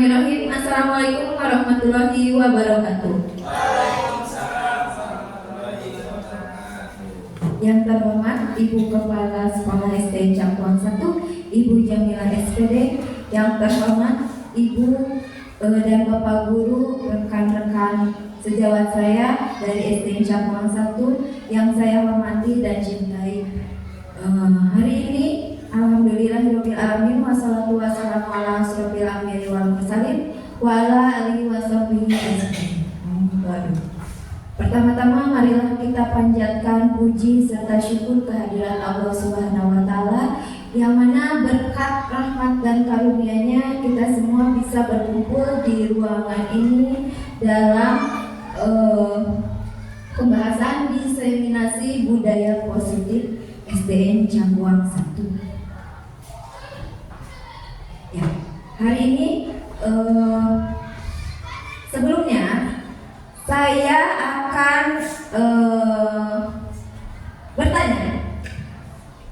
Bismillahirrahmanirrahim. Assalamualaikum warahmatullahi wabarakatuh. Yang terhormat Ibu Kepala Sekolah SD Cangkuang 1, Ibu Jamila SPD. Yang terhormat Ibu dan Bapak Guru, rekan-rekan sejawat saya dari SD Cangkuang 1 yang saya hormati dan cintai. Hari ini alhamdulillahirabbil alamin wassalatu wassalamu ala asyrofil anbiya'i wal mursalin wa ala alihi washabbihi ajmain. Pertama-tama marilah kita panjatkan puji serta syukur kehadiran Allah Subhanahu wa taala yang mana berkat rahmat dan karunia-Nya kita semua bisa berkumpul di ruangan ini dalam pembahasan diseminasi budaya positif SDN Cangkuang 1. Ya, hari ini sebelumnya saya akan bertanya.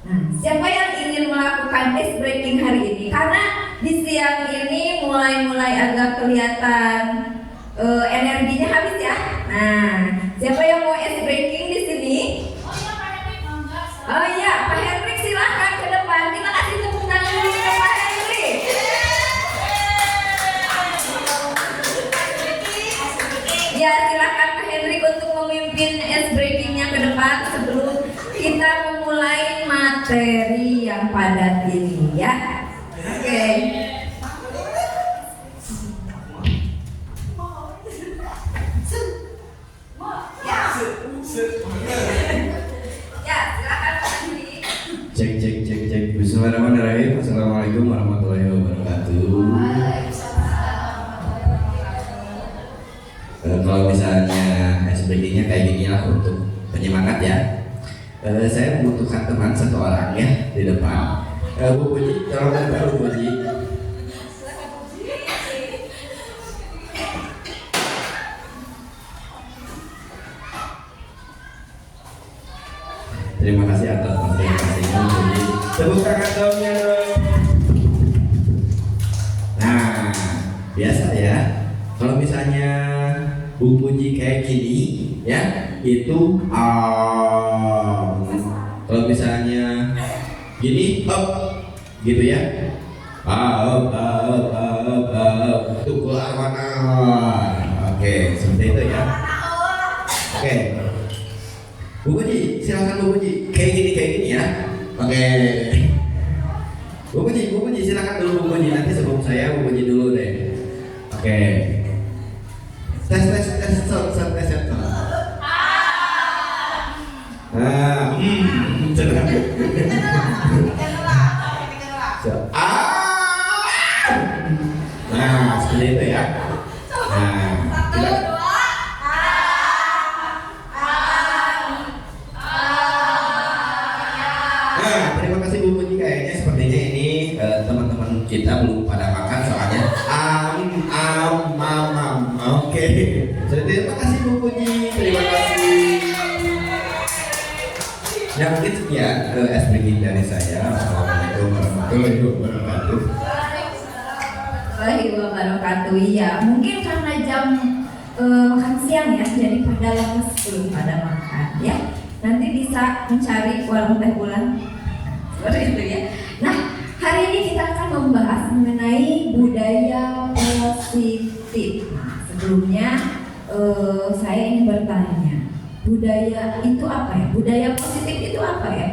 Nah, siapa yang ingin melakukan ice breaking hari ini? Karena di siang ini mulai agak kelihatan energinya habis ya. Nah, siapa yang mau ice breaking di sini? Oh iya, Pak Hendrik silahkan ke depan. Kita kasih tepuk tangan dulu ke Pak Hendrik. Ya, silakan Pak Hendrik untuk memimpin ice breakingnya ke depan sebelum kita memulai materi yang padat ini ya. Oke. Cek. Bismillahirrahmanirrahim. Assalamualaikum warahmatullahi wabarakatuh. Kalau misalnya SBG-nya kayak gini lah untuk penyemangat ya. Saya membutuhkan teman satu orang ya di depan. Bu Puji, tolong datang Bu Puji. Terima kasih atas partisipasinya Bu Puji. Tepuk tangan dongnya dong. Nah, biasa ya. Kalau misalnya Bu Puji kayak gini, ya itu kalau misalnya gini, up, gitu ya. Up, itu keluar mana? Oke, seperti itu ya. Oke. Bu Puji, silakan Bu Puji. Kayak gini ya. Oke. Bu Puji, silakan dulu Bu Puji. Nanti sebelum saya Bu Puji dulu deh. Oke. Tes. Nah, seperti itu ya. Terima kasih Bu Puji. Kayaknya sepertinya ini teman-teman kita belum pada makan soalnya. Oke. Terima kasih Bu Puji. Terima kasih. Ya mungkin sekian SBG dari saya. Assalamualaikum warahmatullahi wabarakatuh. Iya, mungkin karena jam makan siang ya, jadi pada lemes belum pada makan ya. Nanti bisa mencari warung teh bulan seperti itu ya. Nah, hari ini kita akan membahas mengenai budaya positif. Nah, sebelumnya saya ingin bertanya, budaya itu apa ya? Budaya positif itu apa ya?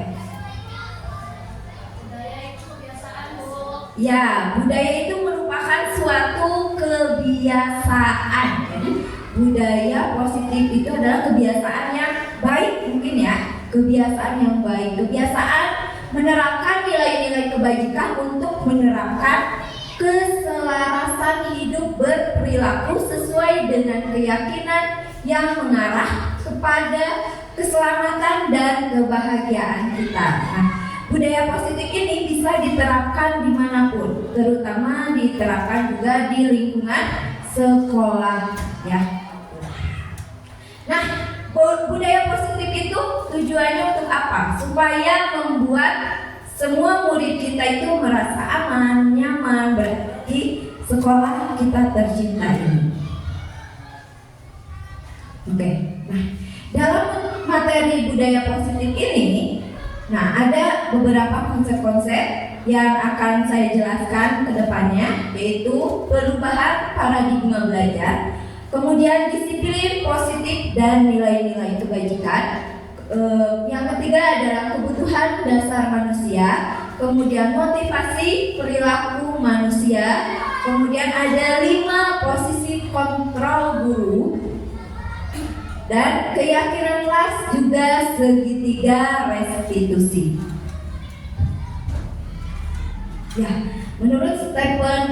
Budaya itu kebiasaan, Bu. Ya, budaya itu merupakan suatu kebiasaan. Jadi, budaya positif itu adalah kebiasaan yang baik mungkin ya. Kebiasaan yang baik, kebiasaan menerapkan nilai-nilai kebajikan untuk menerapkan keselarasan hidup berperilaku sesuai dengan keyakinan yang mengarah kepada keselamatan dan kebahagiaan kita. Nah, budaya positif ini bisa diterapkan dimanapun, terutama diterapkan juga di lingkungan sekolah ya. Nah, budaya positif itu tujuannya untuk apa? Supaya membuat semua murid kita itu merasa aman, nyaman. Berarti sekolah kita tercinta ini. Oke, nah dalam materi budaya positif ini, nah ada beberapa konsep-konsep yang akan saya jelaskan ke depannya, yaitu perubahan paradigma belajar, kemudian disiplin positif dan nilai-nilai kebajikan. Yang ketiga adalah kebutuhan dasar manusia, kemudian motivasi perilaku manusia, kemudian ada 5 posisi kontrol guru, dan keyakinan kelas juga segitiga restitusi. Ya, menurut Stephen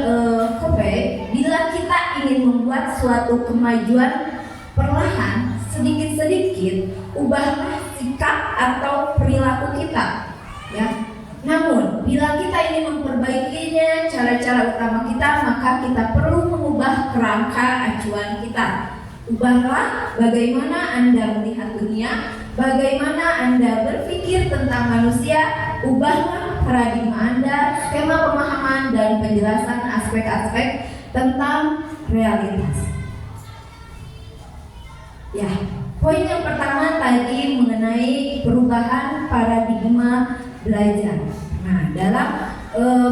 Covey, bila kita ingin membuat suatu kemajuan perlahan, sedikit-sedikit, ubahlah sikap atau perilaku kita. Ya, namun bila kita ingin memperbaikinya, cara-cara utama kita, maka kita perlu mengubah kerangka acuan kita. Ubahlah bagaimana Anda melihat dunia, bagaimana Anda berpikir tentang manusia, ubahlah paradigma Anda, skema pemahaman dan penjelasan aspek-aspek tentang realitas. Ya, poin yang pertama tadi mengenai perubahan paradigma belajar. Nah, dalam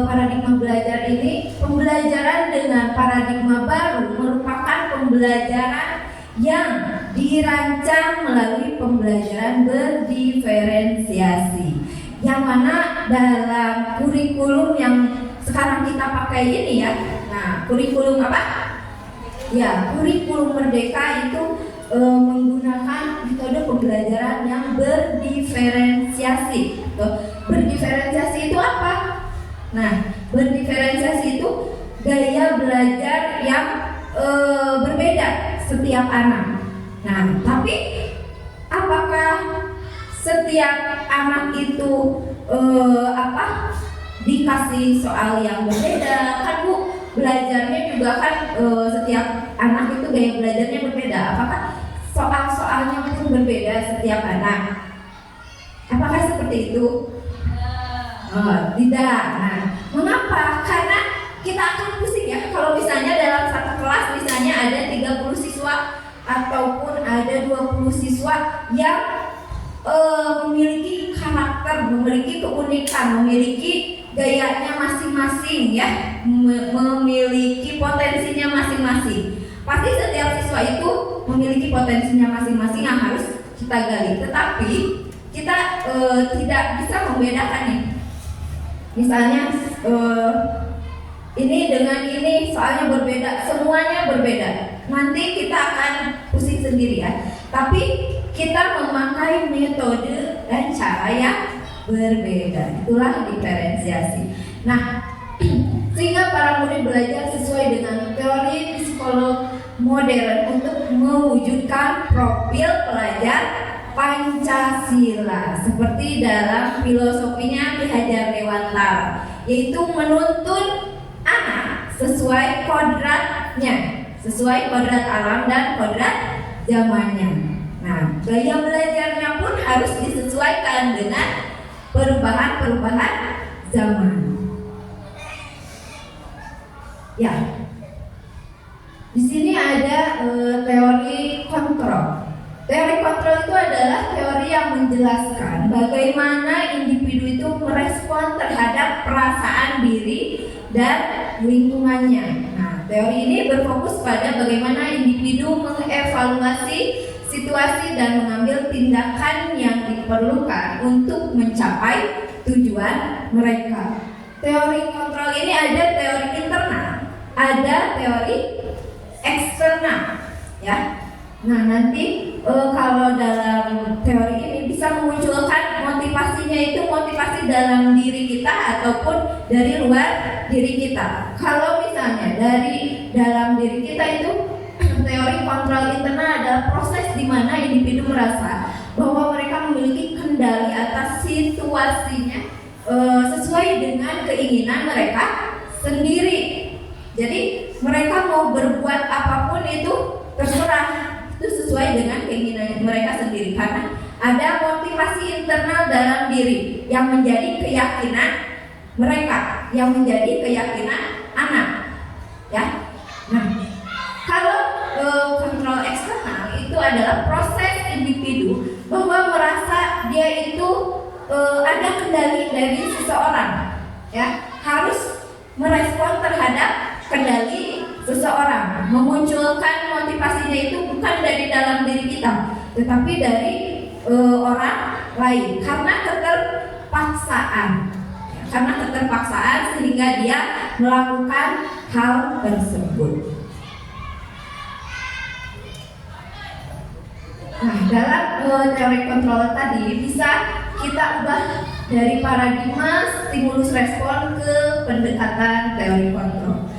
paradigma belajar ini, pembelajaran dengan paradigma baru merupakan pembelajaran yang dirancang melalui pembelajaran berdiferensiasi, yang mana dalam kurikulum yang sekarang kita pakai ini ya, nah kurikulum apa? Ya, kurikulum Merdeka itu menggunakan metode pembelajaran yang berdiferensiasi. Berdiferensiasi itu apa? Nah, berdiferensiasi itu gaya belajar yang berbeda setiap anak. Nah, tapi apakah setiap anak itu dikasih soal yang berbeda? Kan Bu, belajarnya juga kan setiap anak itu gaya belajarnya berbeda. Apakah soal-soalnya pun berbeda setiap anak? Apakah seperti itu? Oh, tidak. Nah, mengapa? Karena kita akan pusing ya kalau misalnya dalam satu kelas misalnya ada 30 siswa ataupun ada 20 siswa yang memiliki karakter, memiliki keunikan, memiliki gayanya masing-masing ya, memiliki potensinya masing-masing. Pasti setiap siswa itu memiliki potensinya masing-masing yang harus kita gali. Tetapi kita tidak bisa membedakannya. Misalnya ini dengan ini soalnya berbeda, semuanya berbeda. Nanti kita akan pusing sendiri ya. Tapi kita memakai metode dan cara yang berbeda. Itulah diferensiasi. Nah, sehingga para murid belajar sesuai dengan teori psikolog modern untuk mewujudkan profil pelajar Pancasila seperti dalam filosofinya Ki Hajar Dewantara, yaitu menuntun anak sesuai kodratnya, sesuai kodrat alam dan kodrat zamannya. Nah, gaya belajarnya pun harus disesuaikan dengan perubahan-perubahan zaman. Ya, di sini ada teori kontrol. Teori kontrol itu adalah teori yang menjelaskan bagaimana individu itu merespon terhadap perasaan diri dan lingkungannya. Nah, teori ini berfokus pada bagaimana individu mengevaluasi situasi dan mengambil tindakan yang diperlukan untuk mencapai tujuan mereka. Teori kontrol ini ada teori internal, ada teori eksternal, ya. Nah, nanti kalau dalam teori ini bisa memunculkan motivasinya itu motivasi dalam diri kita ataupun dari luar diri kita. Kalau misalnya dari dalam diri kita itu teori kontrol internal adalah proses di mana individu merasa bahwa mereka memiliki kendali atas situasinya sesuai dengan keinginan mereka sendiri. Jadi mereka mau berbuat apapun itu terserah, itu sesuai dengan keinginan mereka sendiri, karena ada motivasi internal dalam diri yang menjadi keyakinan mereka, yang menjadi keyakinan anak, ya. ada kendali dari seseorang, ya, harus merespon terhadap kendali seseorang. Memunculkan motivasinya itu bukan dari dalam diri kita, tetapi dari orang lain karena keterpaksaan. Karena keterpaksaan sehingga dia melakukan hal tersebut. Nah, dalam teori kontrol tadi bisa kita ubah dari paradigma stimulus respon ke pendekatan teori kontrol.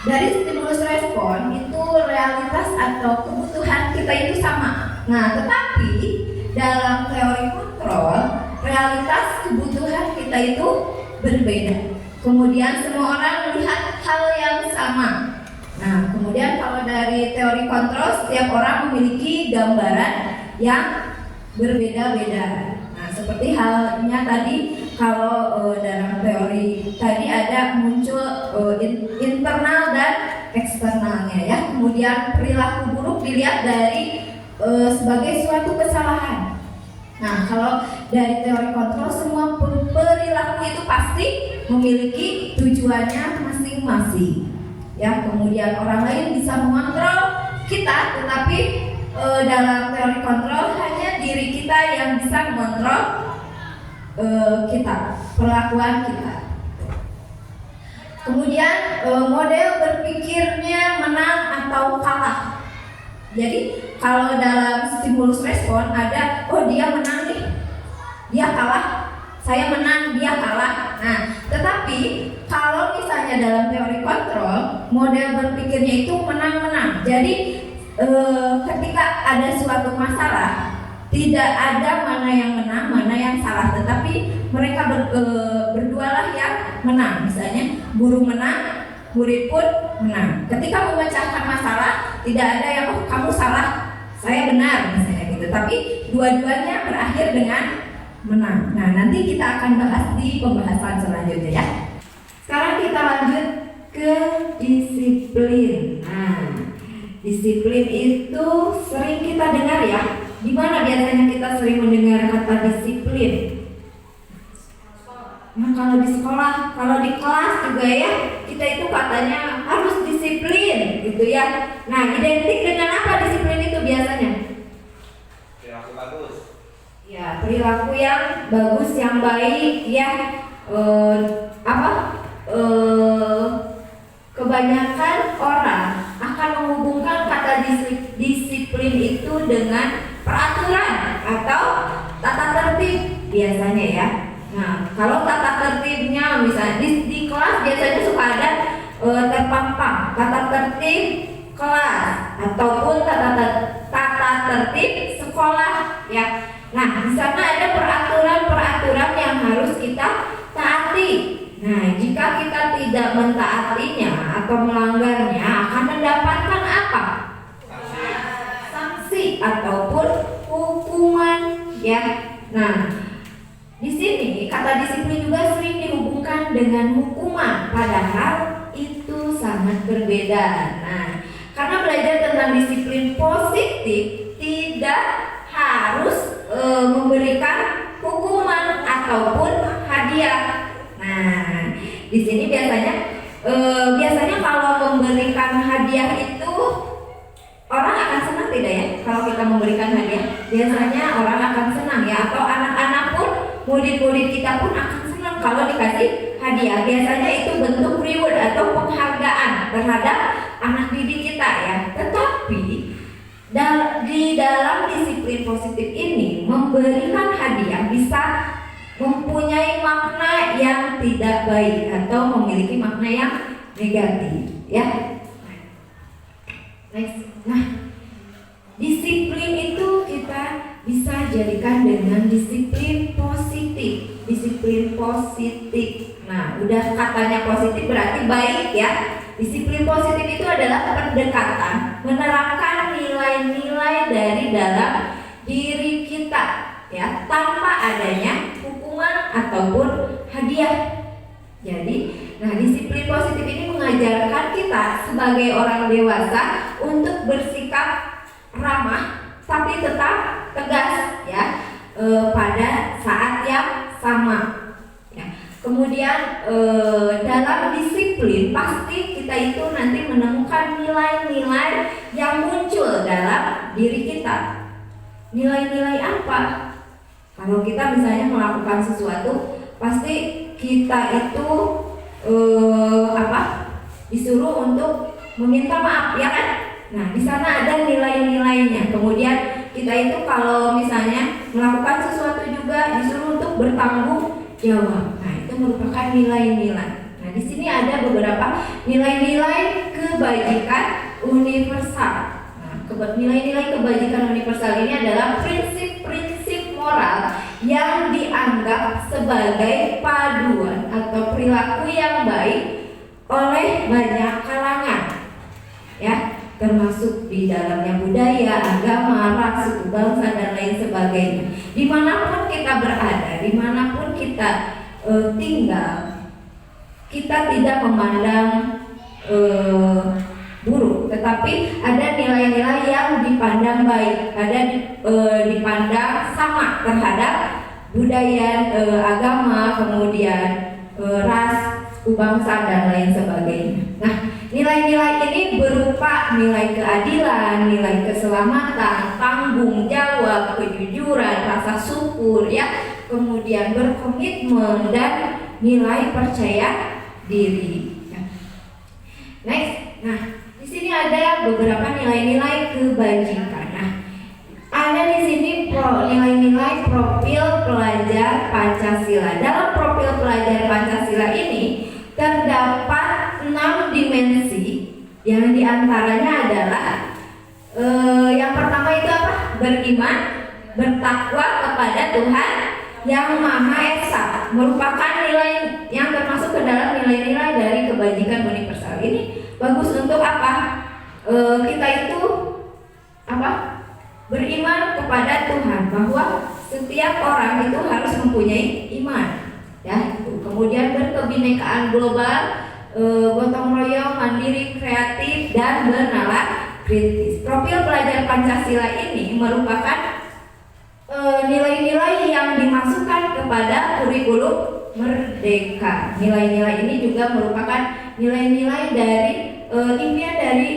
Dari stimulus respon itu realitas atau kebutuhan kita itu sama. Nah, tetapi dalam teori kontrol realitas kebutuhan kita itu berbeda. Kemudian semua orang melihat hal yang sama. Nah, kemudian kalau dari teori kontrol setiap orang memiliki gambaran yang berbeda-beda. Nah, seperti halnya tadi kalau dalam teori tadi ada muncul internal dan eksternalnya, ya. Kemudian perilaku buruk dilihat dari sebagai suatu kesalahan. Nah, kalau dari teori kontrol semua perilaku itu pasti memiliki tujuannya masing-masing. Ya, kemudian orang lain bisa mengontrol kita, tetapi dalam teori kontrol hanya diri kita yang bisa mengontrol kita, perlakuan kita. Kemudian model berpikirnya menang atau kalah. Jadi kalau dalam stimulus respon ada, oh dia menang nih, dia kalah, saya menang, dia kalah. Nah, tetapi kalau misalnya dalam teori kontrol, model berpikirnya itu menang-menang. Jadi ketika ada suatu masalah, tidak ada mana yang menang, mana yang salah, tetapi mereka berdualah yang menang. Misalnya guru menang, murid pun menang. Ketika memecahkan masalah, tidak ada yang oh kamu salah, saya benar, misalnya gitu. Tapi dua-duanya berakhir dengan menang. Nah, nanti kita akan bahas di pembahasan selanjutnya, ya. Sekarang kita lanjut ke disiplin. Nah, disiplin itu sering kita dengar, ya. Di mana biasanya kita sering mendengar kata disiplin? Nah, kalau di sekolah, kalau di kelas juga, ya, kita itu katanya harus disiplin, gitu, ya. Nah, identik dengan apa disiplin itu biasanya? Perilaku bagus. Ya, perilaku yang bagus, yang baik, ya. Kebanyakan orang akan menghubungkan kata disiplin itu dengan peraturan atau tata tertib biasanya, ya. Nah, kalau tata tertibnya misalnya di kelas biasanya suka ada terpampang tata tertib kelas ataupun tata tertib sekolah, ya. Nah, di sana ada peraturan-peraturan yang harus kita taati. Nah, jika kita tidak mentaatinya atau melanggarnya akan mendapatkan apa? Sanksi ataupun hukuman, ya. Nah, di sini kata disiplin juga sering dihubungkan dengan hukuman, padahal itu sangat berbeda. Nah, karena belajar tentang disiplin positif tidak harus memberikan hukuman ataupun hadiah. Nah, di sini biasanya kalau memberikan hadiah itu orang akan senang tidak, ya? Kalau kita memberikan hadiah, biasanya orang akan senang, ya. Atau anak-anak pun, murid-murid kita pun akan senang kalau dikasih hadiah. Biasanya itu bentuk reward atau penghargaan terhadap anak didik kita, ya. Tetapi di dalam disiplin positif ini, memberikan hadiah bisa mempunyai makna yang tidak baik atau memiliki makna yang negatif, ya. Nah, disiplin itu kita bisa jadikan dengan disiplin positif. Disiplin positif. Nah, udah katanya positif berarti baik, ya. Disiplin positif itu adalah pendekatan menerapkan nilai-nilai dari dalam diri kita, ya, tanpa adanya hukuman ataupun hadiah. Jadi, nah, disiplin positif ini mengajarkan kita sebagai orang dewasa untuk bersikap ramah tapi tetap tegas, ya. pada saat yang sama. Ya. Kemudian dalam disiplin pasti kita itu nanti menemukan nilai-nilai yang muncul dalam diri kita. Nilai-nilai apa? Kalau kita misalnya melakukan sesuatu, pasti kita itu disuruh untuk meminta maaf, ya kan? Nah, di sana ada nilai-nilainya. Kemudian kita itu kalau misalnya melakukan sesuatu juga disuruh untuk bertanggung jawab. Nah, itu merupakan nilai-nilai. Nah, di sini ada beberapa nilai-nilai kebajikan universal. Nah, nilai-nilai kebajikan universal ini adalah prinsip-prinsip moral yang dianggap sebagai paduan atau perilaku yang baik oleh banyak kalangan, ya, termasuk di dalamnya budaya, agama, ras, suku, bangsa, dan lain sebagainya. Dimanapun kita berada, dimanapun kita tinggal, kita tidak memandang buruk, tetapi ada nilai-nilai yang dipandang baik, ada dipandang sama terhadap budaya, agama, kemudian ras, suku, bangsa, dan lain sebagainya. Nah, nilai-nilai ini berupa nilai keadilan, nilai keselamatan, tanggung jawab, kejujuran, rasa syukur, ya, kemudian berkomitmen, dan nilai percaya diri. Ya. Next, nah di sini ada beberapa nilai-nilai kebajikan. Nah, ada di sini nilai-nilai profil pelajar Pancasila. Dalam profil pelajar Pancasila ini terdapat 6 dimensi yang diantaranya adalah yang pertama itu apa? Beriman, bertakwa kepada Tuhan yang Maha Esa, merupakan nilai yang termasuk ke dalam nilai-nilai dari kebajikan universal. Ini bagus untuk apa? Kita itu apa? Beriman kepada Tuhan, bahwa setiap orang itu harus mempunyai iman, ya. Kemudian berkebinekaan global, gotong royong, mandiri, kreatif, dan bernalar kritis. Profil pelajar Pancasila ini merupakan nilai-nilai yang dimasukkan kepada kurikulum Merdeka. Nilai-nilai ini juga merupakan nilai-nilai dari impian dari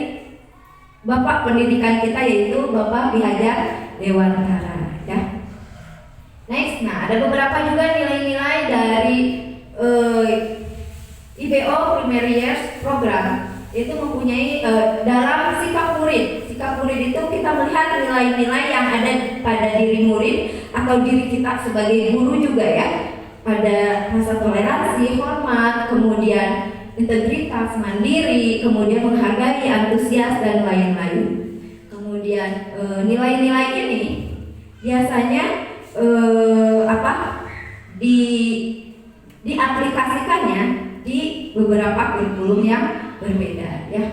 Bapak pendidikan kita, yaitu Bapak Ki Hajar Dewantara, ya. Next, nah ada beberapa juga nilai-nilai dari IBO Primary Years Program, itu mempunyai dalam sikap murid. Sikap murid itu kita melihat nilai-nilai yang ada pada diri murid atau diri kita sebagai guru juga, ya. Ada rasa toleransi, hormat, kemudian integritas, mandiri, kemudian menghargai, antusias, dan lain-lain. Kemudian nilai-nilai ini biasanya diaplikasikannya di beberapa kurikulum yang berbeda, ya.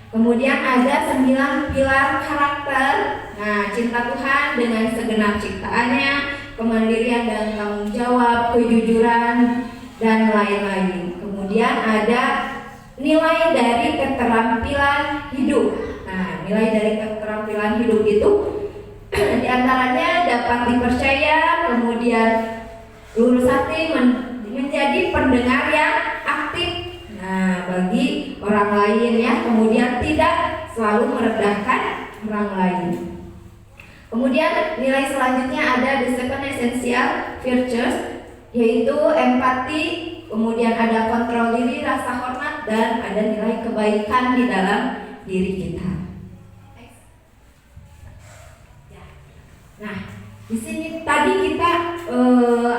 Kemudian ada 9 pilar karakter. Nah, cinta Tuhan dengan segenap ciptaannya, kemandirian dan tanggung jawab, kejujuran, dan lain-lain. Kemudian ada nilai dari keterampilan hidup. Nah, nilai dari keterampilan hidup itu diantaranya dapat dipercaya, kemudian lurus hati, menjadi pendengar yang aktif, nah, bagi orang lain, ya. Kemudian tidak selalu merendahkan orang lain. Kemudian nilai selanjutnya ada the second essential virtues, yaitu empati, kemudian ada kontrol diri, rasa hormat, dan ada nilai kebaikan di dalam diri kita. Nah, di sini tadi kita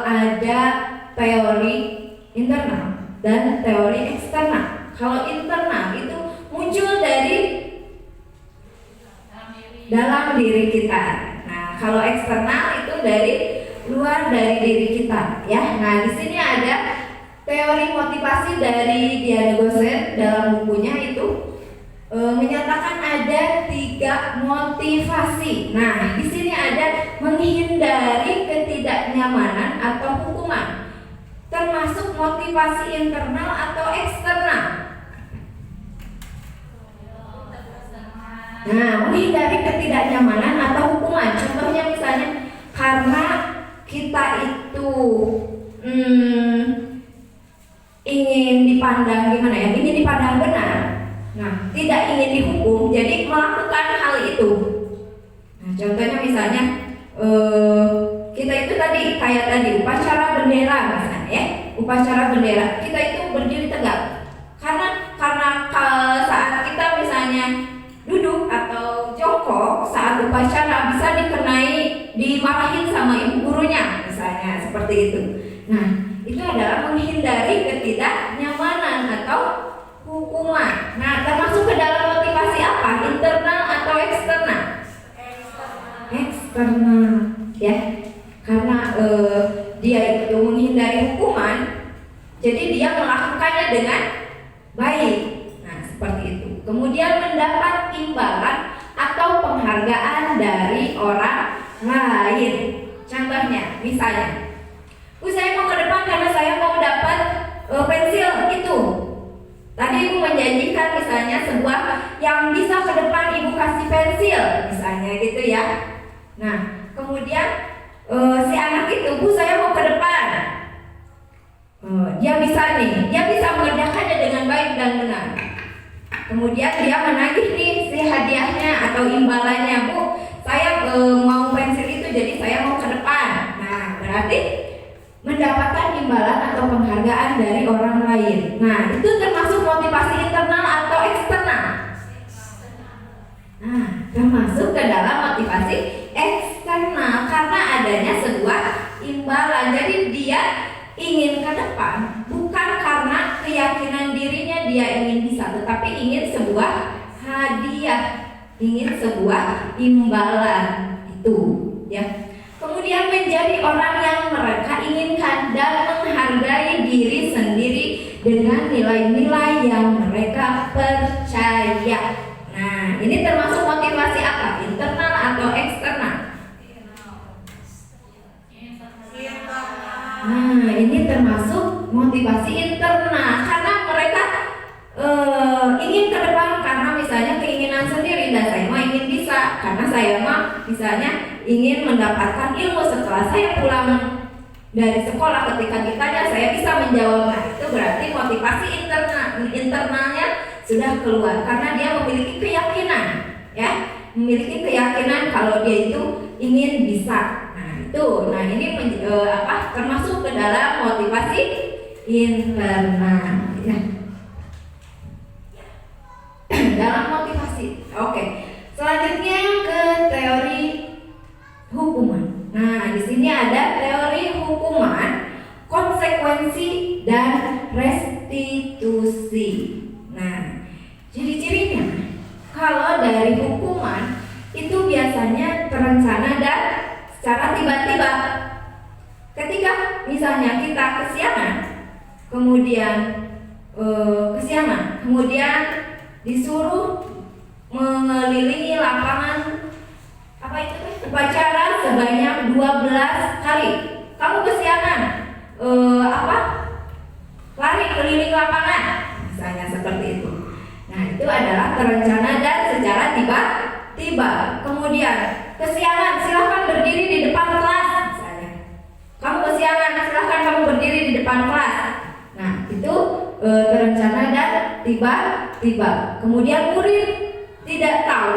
ada teori internal dan teori eksternal. Kalau internal itu muncul dari dalam diri kita. Nah, kalau eksternal itu dari luar dari diri kita, ya. Nah, di sini ada teori motivasi dari Diana Gosset dalam bukunya itu menyatakan ada 3 motivasi. Nah, di sini ada menghindari ketidaknyamanan atau hukuman, termasuk motivasi internal atau eksternal. Nah, menghindari ketidaknyamanan atau hukuman, contohnya misalnya karena kita itu ingin dipandang gimana ya? Ingin dipandang benar. Nah, tidak ingin dihukum, jadi melakukan hal itu. Nah, contohnya misalnya kita itu tadi kayak tadi upacara bendera misalnya ya, upacara bendera kita itu berdiri tegak karena saat kita misalnya duduk atau jongkok saat upacara bisa dimarahin sama ibu gurunya misalnya seperti itu. Nah, itu adalah menghindari ketidaknyamanan atau hukuman. Nah, termasuk ke dalam motivasi apa? Internal atau eksternal? Eksternal, ya. Karena dia itu menghindari hukuman, jadi dia melakukannya dengan baik. Nah, seperti itu. Kemudian mendapat imbalan atau penghargaan dari orang lain. Contohnya, misalnya, saya mau ke depan karena saya mau dapat pensil itu. Tadi ibu menjanjikan misalnya sebuah yang bisa ke depan ibu kasih pensil, misalnya gitu ya. Nah, kemudian si anak itu, Bu saya mau ke depan. Dia bisa mengerjakannya dengan baik dan benar. Kemudian dia menagih nih si hadiahnya atau imbalannya, Bu saya mau pensil itu jadi saya mau ke depan. Nah, berarti mendapatkan imbalan atau penghargaan dari orang lain. Nah, itu termasuk motivasi internal atau eksternal? Nah, termasuk ke dalam motivasi eksternal karena adanya sebuah imbalan. Jadi dia ingin ke depan bukan karena keyakinan dirinya dia ingin bisa, tetapi ingin sebuah hadiah, ingin sebuah imbalan itu, ya. Kemudian menjadi orang yang mereka inginkan dan menghargai diri sendiri dengan nilai-nilai yang mereka percaya. Nah, ini termasuk motivasi apa? Internal atau eksternal? Nah, ini termasuk motivasi internal karena mereka ingin ke depan karena misalnya keinginan sendiri, dan saya mah ingin bisa karena saya mah misalnya ingin mendapatkan ilmu setelah saya pulang dari sekolah, ketika ditanya saya bisa menjawab. Nah, itu berarti motivasi internalnya sudah keluar karena dia memiliki keyakinan, ya, memiliki keyakinan kalau dia itu ingin bisa. Nah, ini termasuk ke dalam motivasi internal, ya. Dalam motivasi. Oke. Selanjutnya ke teori hukuman. Nah, di sini ada teori hukuman, konsekuensi dan restitusi. Nah, ciri-cirinya kalau dari hukuman itu biasanya terencana dan secara tiba-tiba. Ketika misalnya kita kesiangan, kemudian disuruh mengelilingi lapangan upacara sebanyak 12 kali. Kamu kesiangan lari keliling lapangan, misalnya seperti itu. Nah, itu adalah terencana dan secara tiba-tiba. Kemudian kesiangan, silahkan berdiri di depan kelas, misalnya. Kamu kesiangan, silahkan kamu berdiri di depan kelas. Nah, itu terencana dan tiba-tiba. Kemudian murid tidak tahu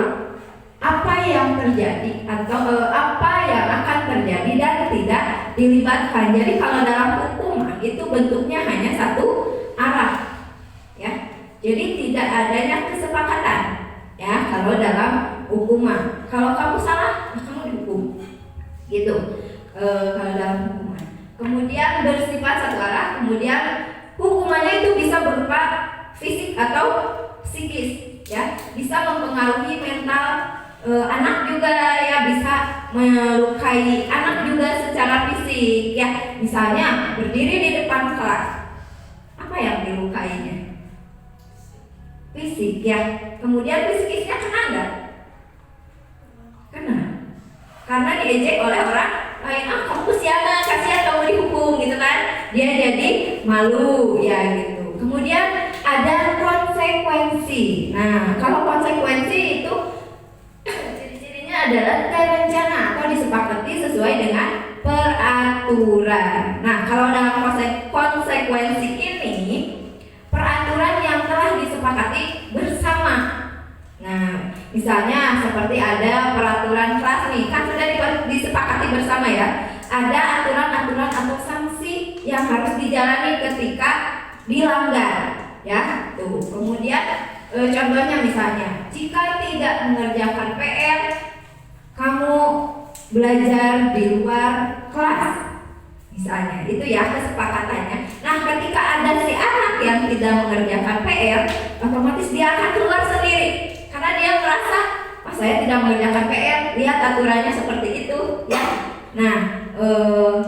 apa yang terjadi atau apa yang akan terjadi dan tidak dilibatkan. Jadi kalau dalam hukuman itu bentuknya hanya satu arah, ya. Jadi tidak adanya kesepakatan, ya. Kalau dalam hukuman, kalau kamu salah, kamu dihukum, gitu. Kalau dalam hukuman. Kemudian bersifat satu arah. Kemudian hukumannya itu bisa berupa fisik atau psikis, ya. Bisa mempengaruhi mental anak juga, ya, bisa melukai anak juga secara fisik, ya. Misalnya berdiri di depan kelas, apa yang dilukainya? Fisik, ya. Kemudian psikisnya kena enggak? Kena. Karena diejek oleh orang lain, kamu kesiangan, kasihan kamu dihukum, gitu kan? Dia jadi malu, ya, gitu. Kemudian ada konsekuensi. Nah, kalau konsekuensi itu adalah terencana atau disepakati sesuai dengan peraturan. Nah, kalau dalam konsekuensi ini, peraturan yang telah disepakati bersama. Nah, misalnya seperti ada peraturan kelas nih, kan sudah disepakati bersama ya. Ada aturan-aturan atau sanksi yang harus dijalani ketika dilanggar, ya. Tuh. Kemudian contohnya misalnya, jika tidak mengerjakan PR, kamu belajar di luar kelas. Misalnya, itu ya kesepakatannya. Nah, ketika ada si anak yang tidak mengerjakan PR, otomatis dia akan keluar sendiri. Karena dia merasa, saya tidak mengerjakan PR, lihat aturannya seperti itu, ya. Nah,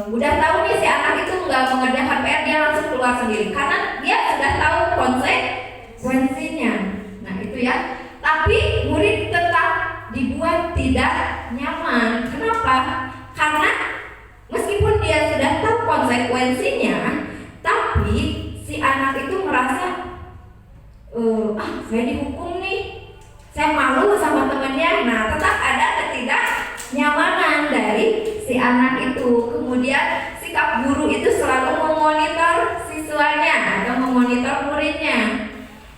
udah tahu nih si anak itu nggak mengerjakan PR, dia langsung keluar sendiri. Karena dia sudah tahu konsekuensinya. Nah, itu ya. Tapi murid tetap dibuat tidak nyaman. Kenapa? Karena meskipun dia sudah tahu konsekuensinya, tapi si anak itu merasa, saya dihukum nih, saya malu sama temannya. Nah, tetap ada ketidaknyamanan dari si anak itu. Kemudian sikap guru itu selalu memonitor siswanya atau memonitor muridnya.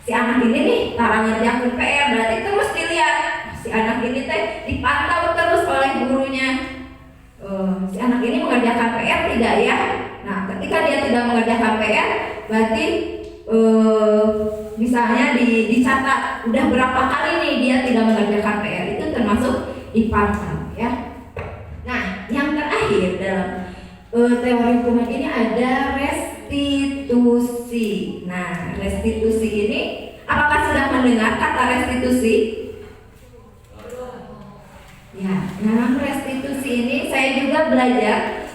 Si anak ini nih tarang ngerjain PR, berarti terus dilihat. Si anak ini teh dipantau terus oleh gurunya. Si anak ini mengerjakan PR tidak ya? Nah, ketika dia tidak mengerjakan PR, berarti misalnya dicatat udah berapa kali nih dia tidak mengerjakan PR, itu termasuk dipantau ya. Nah, yang terakhir dalam teori hukuman ini ada restitusi. Nah, restitusi ini apakah sudah mendengar kata restitusi? Ya, dalam restitusi ini saya juga belajar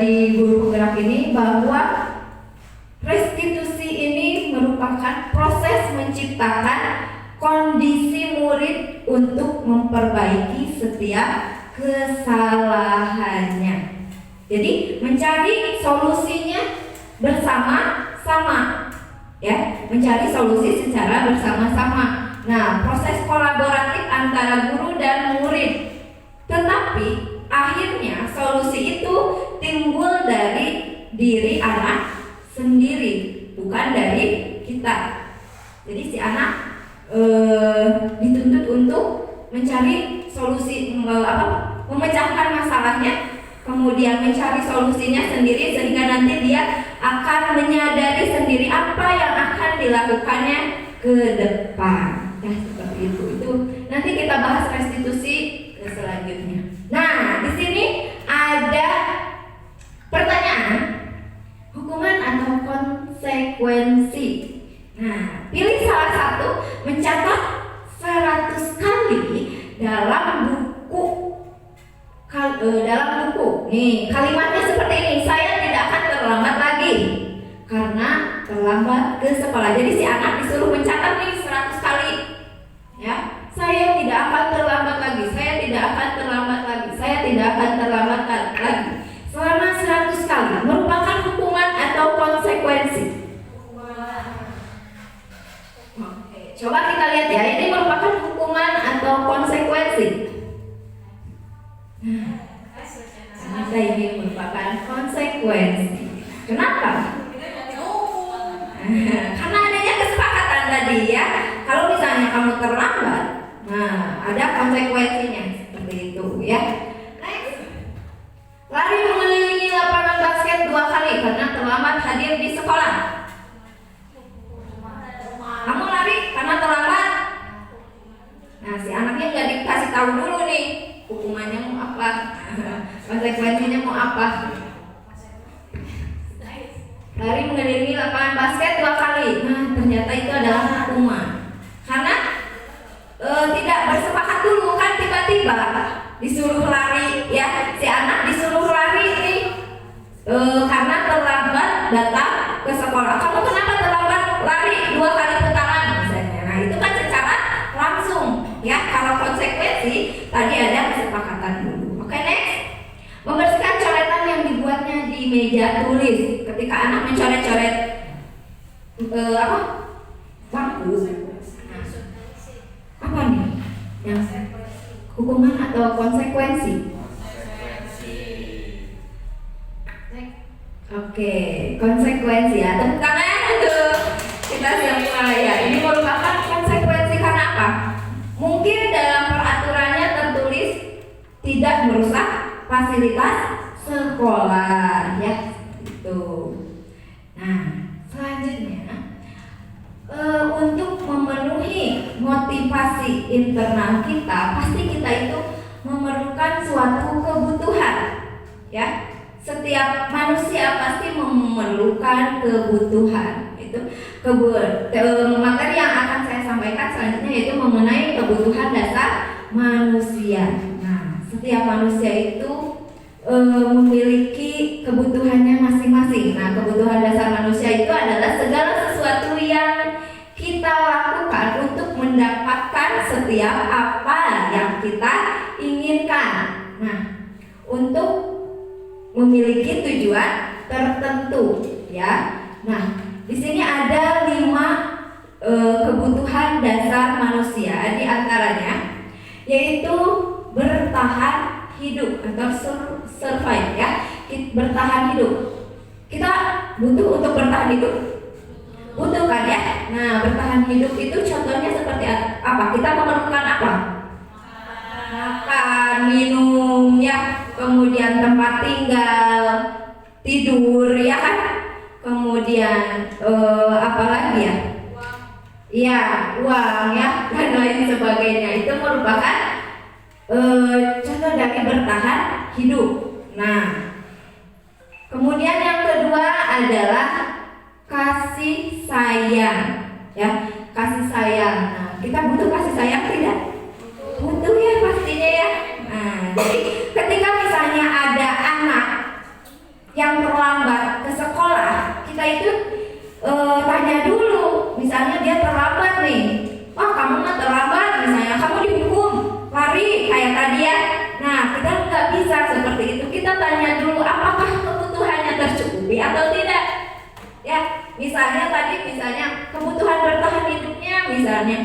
di guru penggerak ini bahwa restitusi ini merupakan proses menciptakan kondisi murid untuk memperbaiki setiap kesalahannya. Jadi mencari solusinya bersama-sama, ya, mencari solusi secara bersama-sama. Nah, proses kolaboratif antara guru dan murid. Tetapi akhirnya solusi itu timbul dari diri anak sendiri, bukan dari kita. Jadi si anak dituntut untuk mencari solusi, memecahkan masalahnya, kemudian mencari solusinya sendiri, sehingga nanti dia akan menyadari sendiri apa yang akan dilakukannya ke depan. Ya, seperti itu. Itu nanti kita bahas restitusi selanjutnya. Nah, di sini ada pertanyaan, hukuman atau konsekuensi. Nah, pilih salah satu, mencatat 100 kali dalam buku. Nih, kalimatnya seperti ini: saya tidak akan terlambat lagi karena terlambat ke sekolah. Jadi si anak disuruh mencatat nih 100 kali. Ya, saya tidak akan terlambat lagi. Saya tidak akan terlambat lagi. Saya tidak akan terlambat lagi. Selama 100 kali merupakan hukuman atau konsekuensi. Oke, coba kita lihat ya. Ini merupakan hukuman atau konsekuensi. Ternyata ini merupakan konsekuensi. Kenapa? Karena adanya kesepakatan tadi ya. Kalau misalnya kamu terlambat, nah ada konsekuensinya seperti itu ya. Next. Lari mengelilingi lapangan basket 2 kali karena terlambat hadir di sekolah. Kamu lari karena terlambat. Nah, si anaknya nggak dikasih tahu dulu nih hukumannya mau apa, konsekuensinya mau apa. Lari mengelilingi lapangan basket 2 kali. Nah, ternyata itu adalah hukuman. Karena tidak bersepakat dulu, kan tiba-tiba disuruh lari ya. Si anak disuruh lari ini karena terlambat datang ke sekolah. Kamu kenapa terlambat lari 2 kali putaran misalnya. Nah, itu kan secara langsung ya. Kalau konsekuensi tadi ada kesepakatan dulu. Oke, next. Membersihkan coretan yang dibuatnya di meja tulis. Ketika anak mencoret-coret bangku, apa nih yang hukuman atau konsekuensi? Oke, konsekuensi ya. Tepuk tangan untuk kita semua ya. Ini merupakan konsekuensi karena apa? Mungkin dalam peraturannya tertulis tidak merusak fasilitas sekolah ya. Itu. Nah, selanjutnya untuk memenuhi motivasi internal kita, pasti kita itu memerlukan suatu kebutuhan ya. Setiap manusia pasti memerlukan kebutuhan. Itu materi yang akan saya sampaikan selanjutnya yaitu mengenai kebutuhan dasar manusia. Nah, setiap manusia itu memiliki kebutuhannya masing-masing. Nah, kebutuhan dasar manusia itu adalah segala sesuatu yang kita lakukan untuk mendapatkan setiap apa yang kita inginkan. Nah, untuk memiliki tujuan tertentu, ya. Nah, di sini ada 5 kebutuhan dasar manusia, di antaranya yaitu bertahan hidup atau survive, ya. Bertahan hidup. Kita butuh untuk bertahan hidup, butuh kan ya. Nah, bertahan hidup itu contohnya seperti apa? Kita memerlukan apa? Makan, minum, ya. Kemudian tempat tinggal, tidur, ya kan? Kemudian apa lagi ya? Iya, uang, ya, dan lain sebagainya. Itu merupakan contoh dari bertahan hidup. Nah, kemudian yang kedua adalah kasih sayang, ya, kasih sayang. Nah, kita butuh kasih sayang tidak? Butuh ya pastinya ya. Nah, jadi ketika misalnya ada anak yang terlambat ke sekolah, kita itu tanya dulu. Misalnya dia terlambat nih, wah kamu nggak terlambat, misalnya kamu dihukum lari kayak tadi ya. Nah, kita nggak bisa seperti itu. Kita tanya dulu apakah kebutuhannya tercukupi atau tidak. Ya, misalnya kebutuhan bertahan hidupnya, misalnya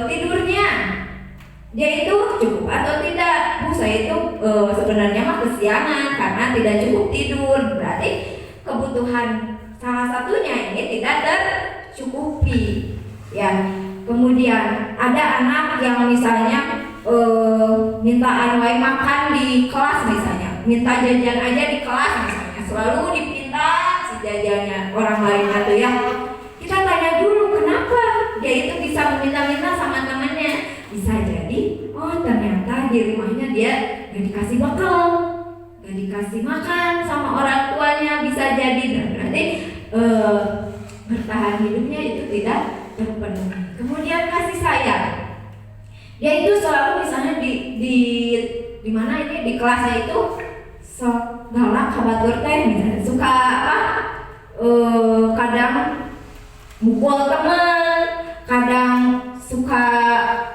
tidurnya, dia itu cukup atau tidak. Bu, saya itu sebenarnya mah kesiangan karena tidak cukup tidur. Berarti kebutuhan salah satunya ini tidak tercukupi. Ya. Kemudian ada anak yang misalnya minta anwai makan di kelas, misalnya minta jajan aja di kelas, misalnya selalu dipinta si jajannya orang lainnya tuh ya. Kita tanya dulu kenapa dia itu bisa meminta-minta sama temannya. Bisa jadi, oh ternyata di rumahnya dia gak dikasih bekal, gak dikasih makan sama orang tuanya, bisa jadi. Dan berarti bertahan hidupnya itu tidak terpenuhi. Kemudian kasih sayang, dia itu selalu misalnya di mana ini di kelasnya itu galak kabatur teh, misalnya suka apa? Kadang mukul teman, kadang suka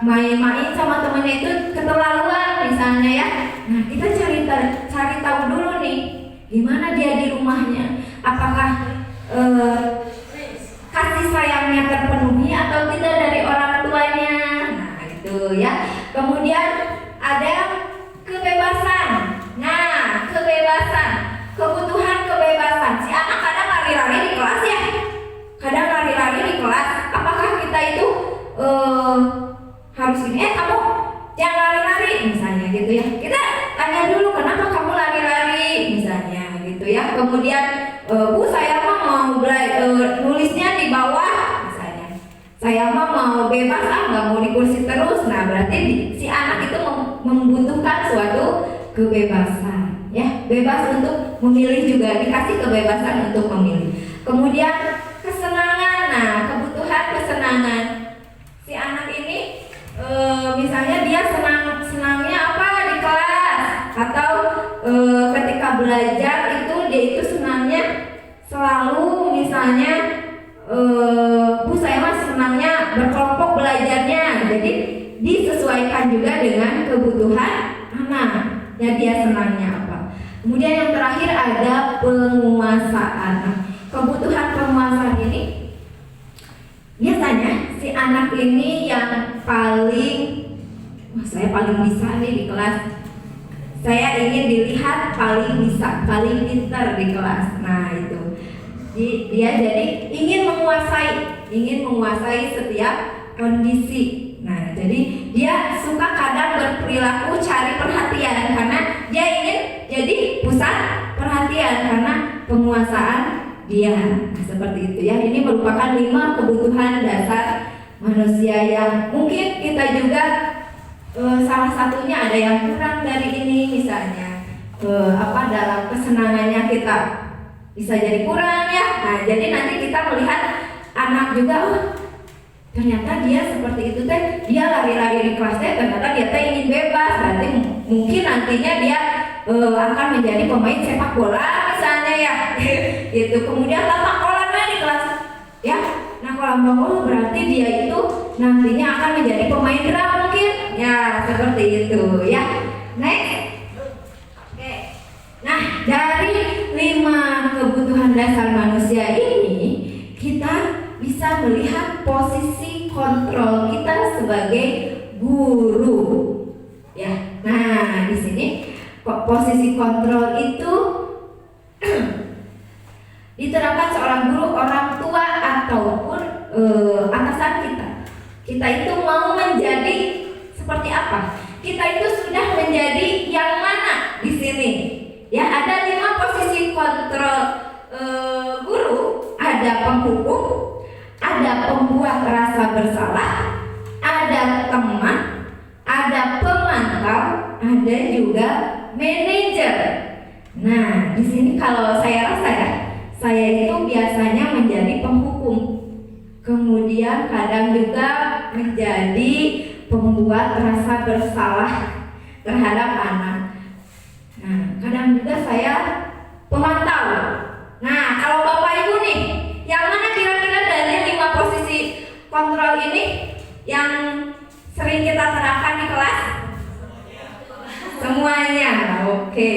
main-main sama temennya, itu keterlaluan misalnya ya. Nah, kita cari tahu dulu nih gimana dia di rumahnya, apakah kasih sayangnya terpenuhi atau tidak dari orang tuanya. Nah, itu ya. Kemudian ada kebebasan. Nah, kebebasan, kebutuhan kebebasan. Si anak kadang lari-lari di kelas ya, kadang lari-lari di kelas. Apakah kita itu harus ini, kamu jangan lari-lari misalnya gitu ya. Kita tanya dulu kenapa kamu lari-lari misalnya gitu ya. Kemudian Bu, saya mah mau nulisnya di bawah misalnya. Saya mah mau bebas, nggak mau di kursi terus. Nah, berarti si anak itu membutuhkan suatu kebebasan, ya, bebas untuk memilih juga, dikasih kebebasan untuk memilih. Kemudian kesenangan. Nah, kebutuhan kesenangan. Si anak ini misalnya dia senangnya apa di kelas, atau ketika belajar itu dia itu senangnya selalu misalnya Bu, saya mah senangnya berkelompok belajarnya. Jadi disesuaikan juga dengan kebutuhan anak, ya, dia senangnya apa. Kemudian yang terakhir ada penguasaan. Nah, kebutuhan penguasaan ini biasanya si anak ini yang paling, wah saya paling bisa nih di kelas, saya ingin dilihat paling bisa, paling pintar di kelas. Nah itu dia jadi ingin menguasai setiap kondisi. Nah jadi dia suka kadang berperilaku cari perhatian karena dia ingin jadi pusat perhatian karena penguasaan dia. Nah, seperti itu ya. Ini merupakan 5 kebutuhan dasar manusia yang mungkin kita juga salah satunya ada yang kurang dari ini, misalnya dalam kesenangannya kita bisa jadi kurang ya. Nah jadi nanti kita melihat anak juga, ternyata dia seperti itu teh, dia lari-lari di kelas teh, ternyata dia teh ingin bebas, berarti mungkin nantinya dia akan menjadi pemain sepak bola misalnya ya. Gitu. Kemudian tampak kolamnya di kelas ya. Nah kolam bola berarti dia itu nantinya akan menjadi pemain drum mungkin ya, seperti itu ya. Next. Oke. Nah dari 5 kebutuhan dasar manusia ini kita bisa melihat posisi kontrol kita sebagai guru ya. Nah di sini posisi kontrol itu diterapkan seorang guru, orang tua ataupun atasan kita. Kita itu mau menjadi seperti apa? Kita itu sudah menjadi yang mana di sini? Ya ada 5 posisi kontrol guru. Ada penghukum, ada pembuat rasa bersalah, ada teman, ada pemantau, ada juga manajer. Nah di sini kalau saya rasa ya, saya itu biasanya menjadi penghukum, kemudian kadang juga menjadi pembuat rasa bersalah terhadap anak. Nah, kadang juga saya pemantau. Nah, kalau Bapak Ibu nih, yang mana kira-kira dari 5 posisi kontrol ini yang sering kita terapkan di kelas? Semuanya, oke.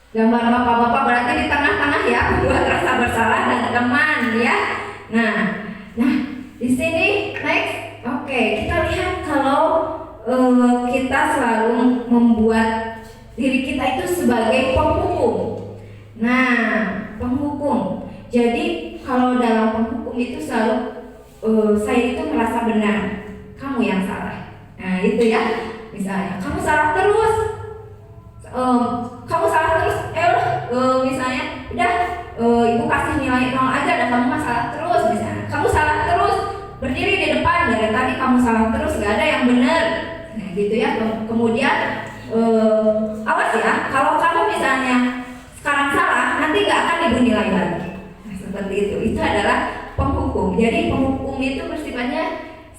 Gambar bapak-bapak berarti di tengah-tengah ya, buat rasa bersalah dan teman ya. Nah di sini next, oke, kita lihat kalau kita selalu membuat diri kita itu sebagai penghukum. Nah penghukum, jadi kalau dalam penghukum itu selalu saya itu merasa benar, kamu yang salah. Nah itu ya, misalnya kamu salah terus. Kamu salah terus, misalnya udah ibu kasih nilai 0 aja dan kamu salah terus, misalnya kamu salah terus, berdiri di depan dari tadi kamu salah terus, gak ada yang benar. Nah gitu ya. Kemudian awas ya, kalau kamu misalnya sekarang salah, nanti gak akan ibu nilai lagi. Nah seperti itu adalah penghukum. Jadi penghukum itu bersifatnya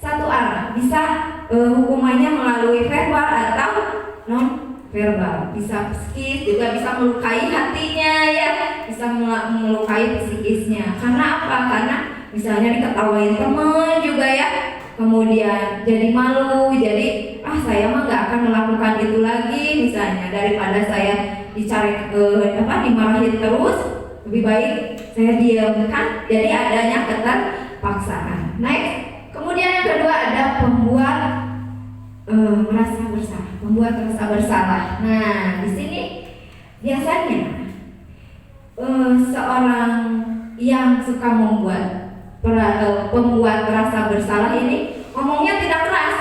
satu arah, bisa hukumannya melalui verbal atau non verbal, bisa psikis, juga bisa melukai hatinya ya, bisa melukai psikisnya. Karena apa? Karena misalnya diketawain teman juga ya, kemudian jadi malu, jadi saya mah nggak akan melakukan itu lagi misalnya, daripada saya dicari dimarahin terus, lebih baik saya diamkan. Jadi adanya keterpaksaan. Next, kemudian yang kedua ada pembuat merasa bersalah, membuat rasa bersalah. Nah, di sini biasanya seorang yang suka pembuat rasa bersalah ini ngomongnya tidak keras,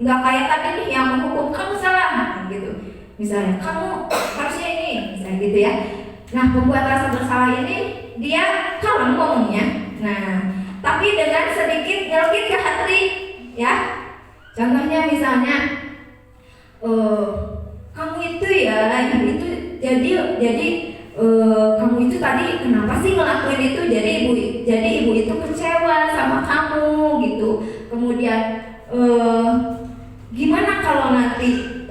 nggak kayak tadi nih yang menghukum kamu salah, gitu. Misalnya kamu harusnya ini, misalnya gitu ya. Nah, pembuat rasa bersalah ini dia kalem ngomongnya. Nah, tapi dengan sedikit nyelkit ke hati, ya. Contohnya misalnya, kamu itu ya, itu jadi kamu itu tadi kenapa sih ngelakuin itu? Jadi ibu itu kecewa sama kamu gitu. Kemudian gimana kalau nanti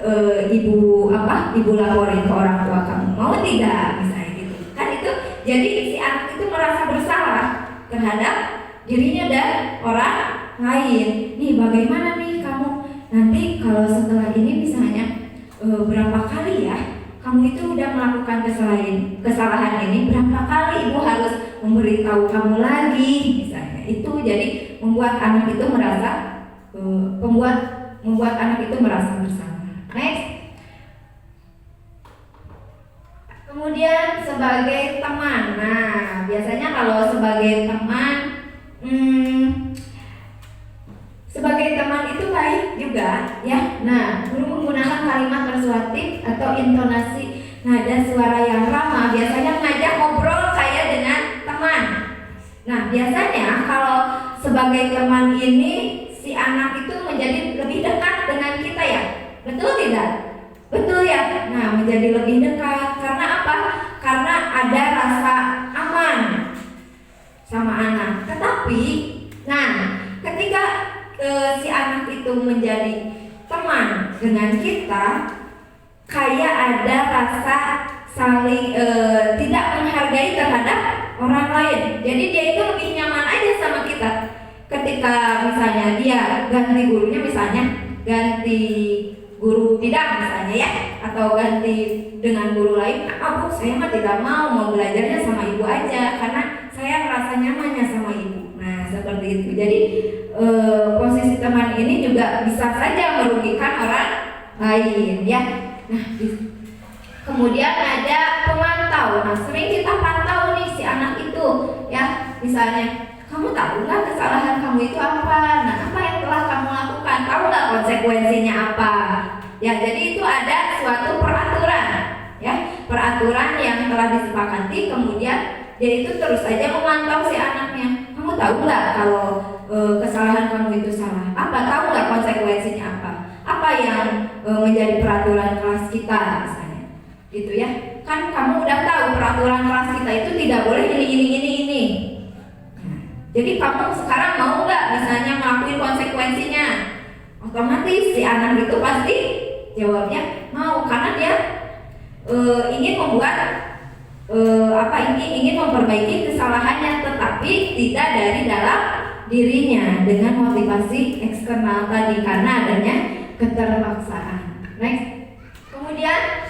ibu laporin ke orang tua kamu? Mau tidak? Misalnya gitu. Kan itu jadi si anak itu merasa bersalah terhadap dirinya dan orang lain. Nih bagaimana nih kamu nanti kalau setelah ini misalnya berapa kali ya kamu itu udah melakukan kesalahan ini, berapa kali ibu harus memberitahu kamu lagi misalnya. Itu jadi membuat anak itu merasa membuat anak itu merasa bersama. Next. Kemudian sebagai teman. Nah, biasanya kalau sebagai teman, sebagai teman itu baik juga, ya. Nah, guru menggunakan kalimat persuasif atau intonasi nada suara yang ramah, biasanya mengajak ngobrol kayak dengan teman. Nah, biasanya kalau sebagai teman ini si anak itu menjadi lebih dekat dengan kita, ya. Betul tidak? Betul ya. Nah, menjadi lebih dekat karena apa? Karena ada rasa aman sama anak. Tetapi, nah, ketika si anak itu menjadi teman dengan kita, kayak ada rasa saling tidak menghargai terhadap orang lain. Jadi dia itu lebih nyaman aja sama kita. Ketika misalnya dia ganti gurunya, misalnya ganti guru bidang misalnya, ya, atau ganti dengan guru lain, Bu, saya mah tidak mau belajarnya sama ibu aja karena saya merasa nyamannya sama ibu. Nah, seperti itu. Jadi posisi teman ini juga bisa saja merugikan orang lain, ya. Nah, kemudian ada pemantau. Nah, sering kita pantau nih si anak itu, ya. Misalnya, kamu tahu nggak kesalahan kamu itu apa? Nah, apa yang telah kamu lakukan? Tahu nggak konsekuensinya apa? Ya, jadi itu ada suatu peraturan, ya, peraturan yang telah disepakati. Kemudian dia itu terus saja memantau si anaknya. Kamu tahu nggak kalau kesalahan kamu itu salah? Apa? Tahu nggak konsekuensinya apa? Apa yang menjadi peraturan kelas kita misalnya, gitu ya? Kan kamu udah tahu peraturan kelas kita itu tidak boleh ini. Nah, jadi kamu sekarang mau nggak misalnya ngelakuin konsekuensinya? Otomatis si anak itu pasti jawabnya mau, karena dia ingin membuat ingin memperbaiki kesalahannya, tetapi tidak dari dalam dirinya dengan motivasi eksternal tadi karena adanya keterpaksaan. Next. Kemudian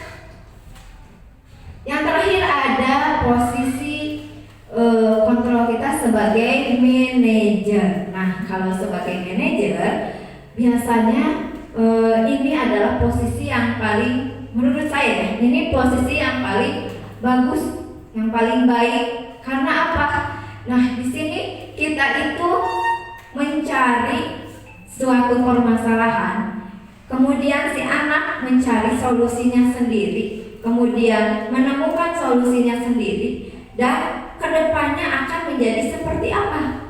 yang terakhir ada posisi kontrol kita sebagai manajer. Nah, kalau sebagai manajer biasanya ini adalah posisi yang paling, menurut saya, ini posisi yang paling bagus, yang paling baik. Karena apa? Nah, di sini kita itu mencari suatu permasalahan, kemudian si anak mencari solusinya sendiri, kemudian menemukan solusinya sendiri, dan kedepannya akan menjadi seperti apa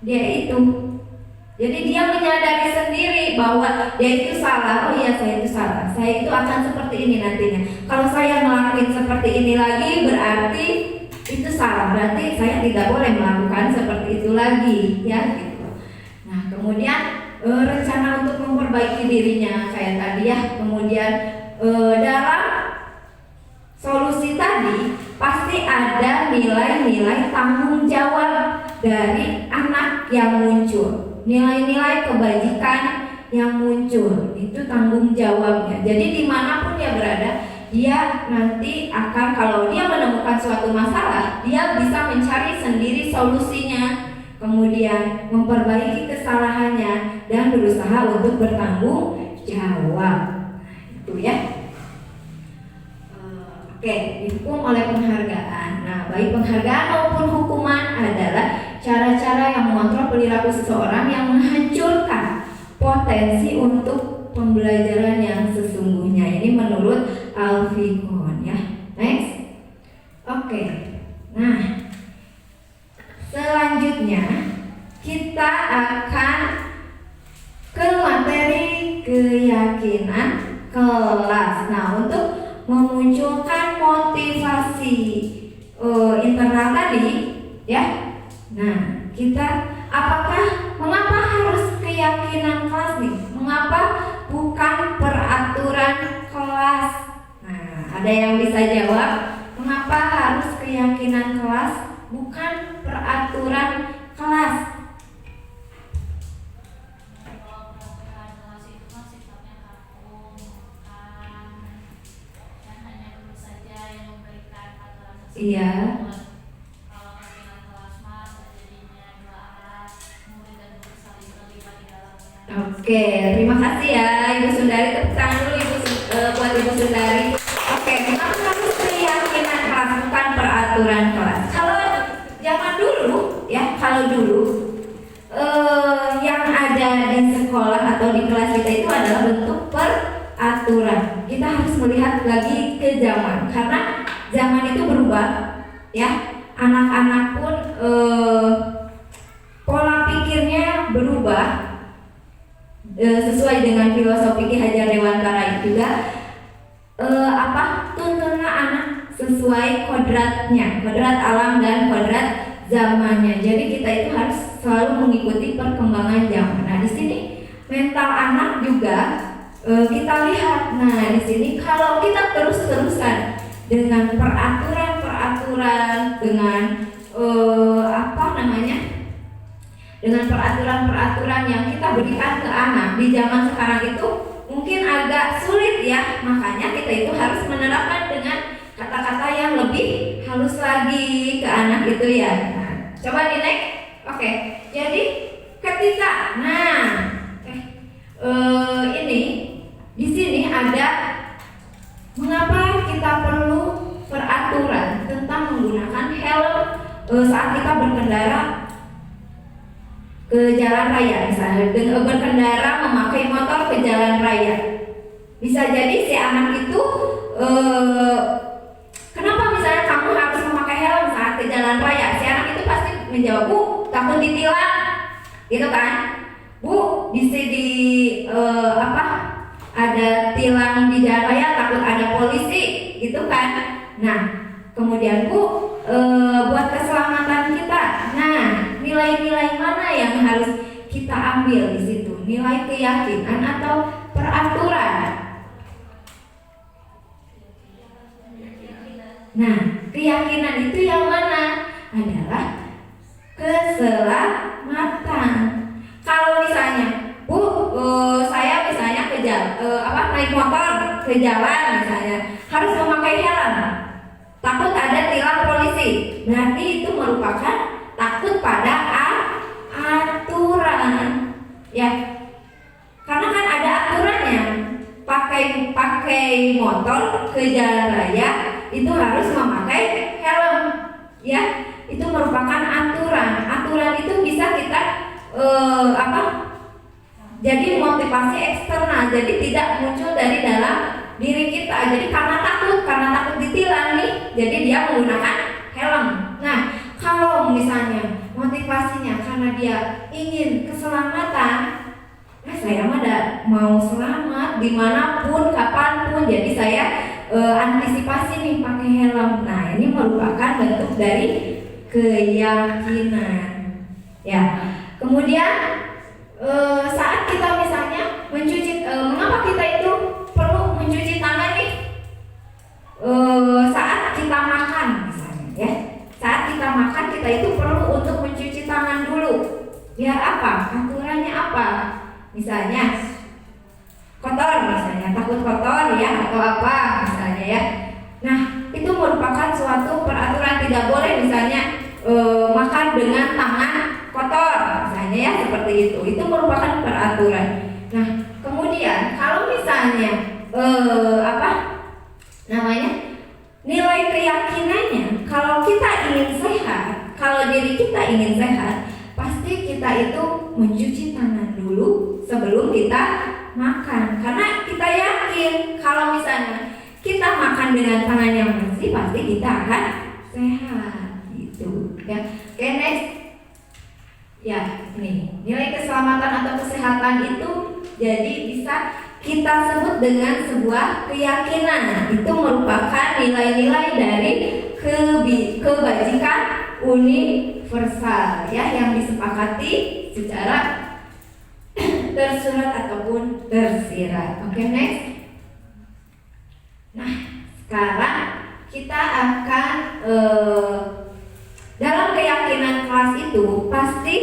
dia itu. Jadi dia menyadari sendiri bahwa dia itu salah. Oh iya, saya itu salah. Saya itu akan seperti ini nantinya. Kalau saya ngelakuin seperti ini lagi, berarti itu salah. Berarti saya tidak boleh melakukan seperti itu lagi, ya gitu. Nah, kemudian rencana untuk memperbaiki dirinya kayak tadi, ya. Kemudian dalam solusi tadi pasti ada nilai-nilai tanggung jawab dari anak yang muncul. Nilai-nilai kebajikan yang muncul itu tanggung jawabnya. Jadi dimanapun dia berada, dia nanti akan, kalau dia menemukan suatu masalah, dia bisa mencari sendiri solusinya, kemudian memperbaiki kesalahannya dan berusaha untuk bertanggung jawab. Itu ya. Oke, dihukum oleh penghargaan. Nah, baik penghargaan maupun hukuman adalah cara-cara yang mengontrol perilaku seseorang yang menghancurkan potensi untuk pembelajaran yang sesungguhnya. Ini menurut Alfikon, ya. Next. Oke. Nah, selanjutnya kita akan ke materi keyakinan kelas. Nah, untuk memunculkan motivasi internal tadi, ya. Nah, kita mengapa harus keyakinan kelas nih? Mengapa bukan peraturan kelas? Nah, ada yang bisa jawab, mengapa harus keyakinan kelas bukan peraturan kelas? Kalau peraturan kelas itu kan sifatnya kaku, dan hanya guru saja yang memberikan aturan tersebut. Iya. Kalau keyakinan kelas mah terjadinya dua arah, murid dan guru saling terlibat di dalamnya. Oke, terima kasih peraturan kelas. Kalau zaman dulu ya, kalau dulu yang ada di sekolah atau di kelas kita itu adalah bentuk peraturan. Kita harus melihat lagi ke zaman, karena zaman itu berubah ya. Anak-anak pun pola pikirnya berubah sesuai dengan filosofi Ki Hajar Dewantara itu juga. Tuntunlah anak sesuai kodratnya, kodrat alam dan kodrat zamannya. Jadi kita itu harus selalu mengikuti perkembangan zaman. Nah, di sini mental anak juga kita lihat. Nah, di sini kalau kita terus-terusan dengan peraturan-peraturan, dengan dengan peraturan-peraturan yang kita berikan ke anak di zaman sekarang itu mungkin agak sulit ya. Makanya kita itu harus menerapkan dengan kata-kata yang lebih halus lagi ke anak itu ya. Nah, coba di next. Oke. Jadi ketika ini di sini ada mengapa kita perlu peraturan tentang menggunakan helm saat kita berkendara ke jalan raya, misalnya dengan berkendara memakai motor ke jalan raya. Bisa jadi si anak itu kenapa misalnya kamu harus memakai helm saat ke jalan raya? Si anak itu pasti menjawab, "Bu, takut ditilang." Gitu kan? "Bu, bisa ada tilang di jalan raya, takut ada polisi." Gitu kan? Nah, kemudian, "Bu, buat keselamatan kita." Nah, nilai-nilai mana yang harus kita ambil di situ? Nilai keyakinan atau peraturan? Nah, keyakinan itu yang mana? Adalah keselamatan. Kalau misalnya, "Bu, saya misalnya naik motor ke jalan misalnya, harus memakai helm, takut ada tilang polisi." Berarti itu merupakan takut pada aturan, ya. Karena kan ada aturannya. Pakai motor ke jalan raya itu harus memakai helm, ya. Itu merupakan aturan. Aturan itu bisa kita jadi motivasi eksternal, jadi tidak muncul dari dalam diri kita. Jadi karena takut ditilang nih, jadi dia menggunakan helm. Nah, kalau misalnya motivasinya karena dia ingin keselamatan, saya mau selamat dimanapun, kapanpun, jadi saya antisipasi nih pakai helm. Nah, ini merupakan bentuk dari keyakinan, ya. Kemudian saat kita misalnya mencuci, mengapa kita itu perlu mencuci tangan nih? Saat kita makan misalnya, ya. Saat kita makan kita itu perlu untuk mencuci tangan dulu. Biar apa? Aturannya apa? Misalnya kotor, misalnya takut kotor ya, atau apa misalnya ya. Nah, itu merupakan suatu peraturan, tidak boleh misalnya makan dengan tangan kotor misalnya ya, seperti itu. Itu merupakan peraturan. Nah, kemudian kalau misalnya nilai keyakinannya, kalau kita ingin sehat, kalau diri kita ingin sehat, pasti kita itu mencuci tangan dulu sebelum kita makan. Karena kita yakin kalau misalnya kita makan dengan tangan yang bersih, pasti kita akan sehat gitu ya. Oke, next. Ya, ini nilai keselamatan atau kesehatan itu jadi bisa kita sebut dengan sebuah keyakinan. Itu merupakan nilai-nilai dari kebajikan universal ya, yang disepakati secara tersurat ataupun tersirat. Oke, next. Nah, sekarang kita akan dalam keyakinan kelas itu pasti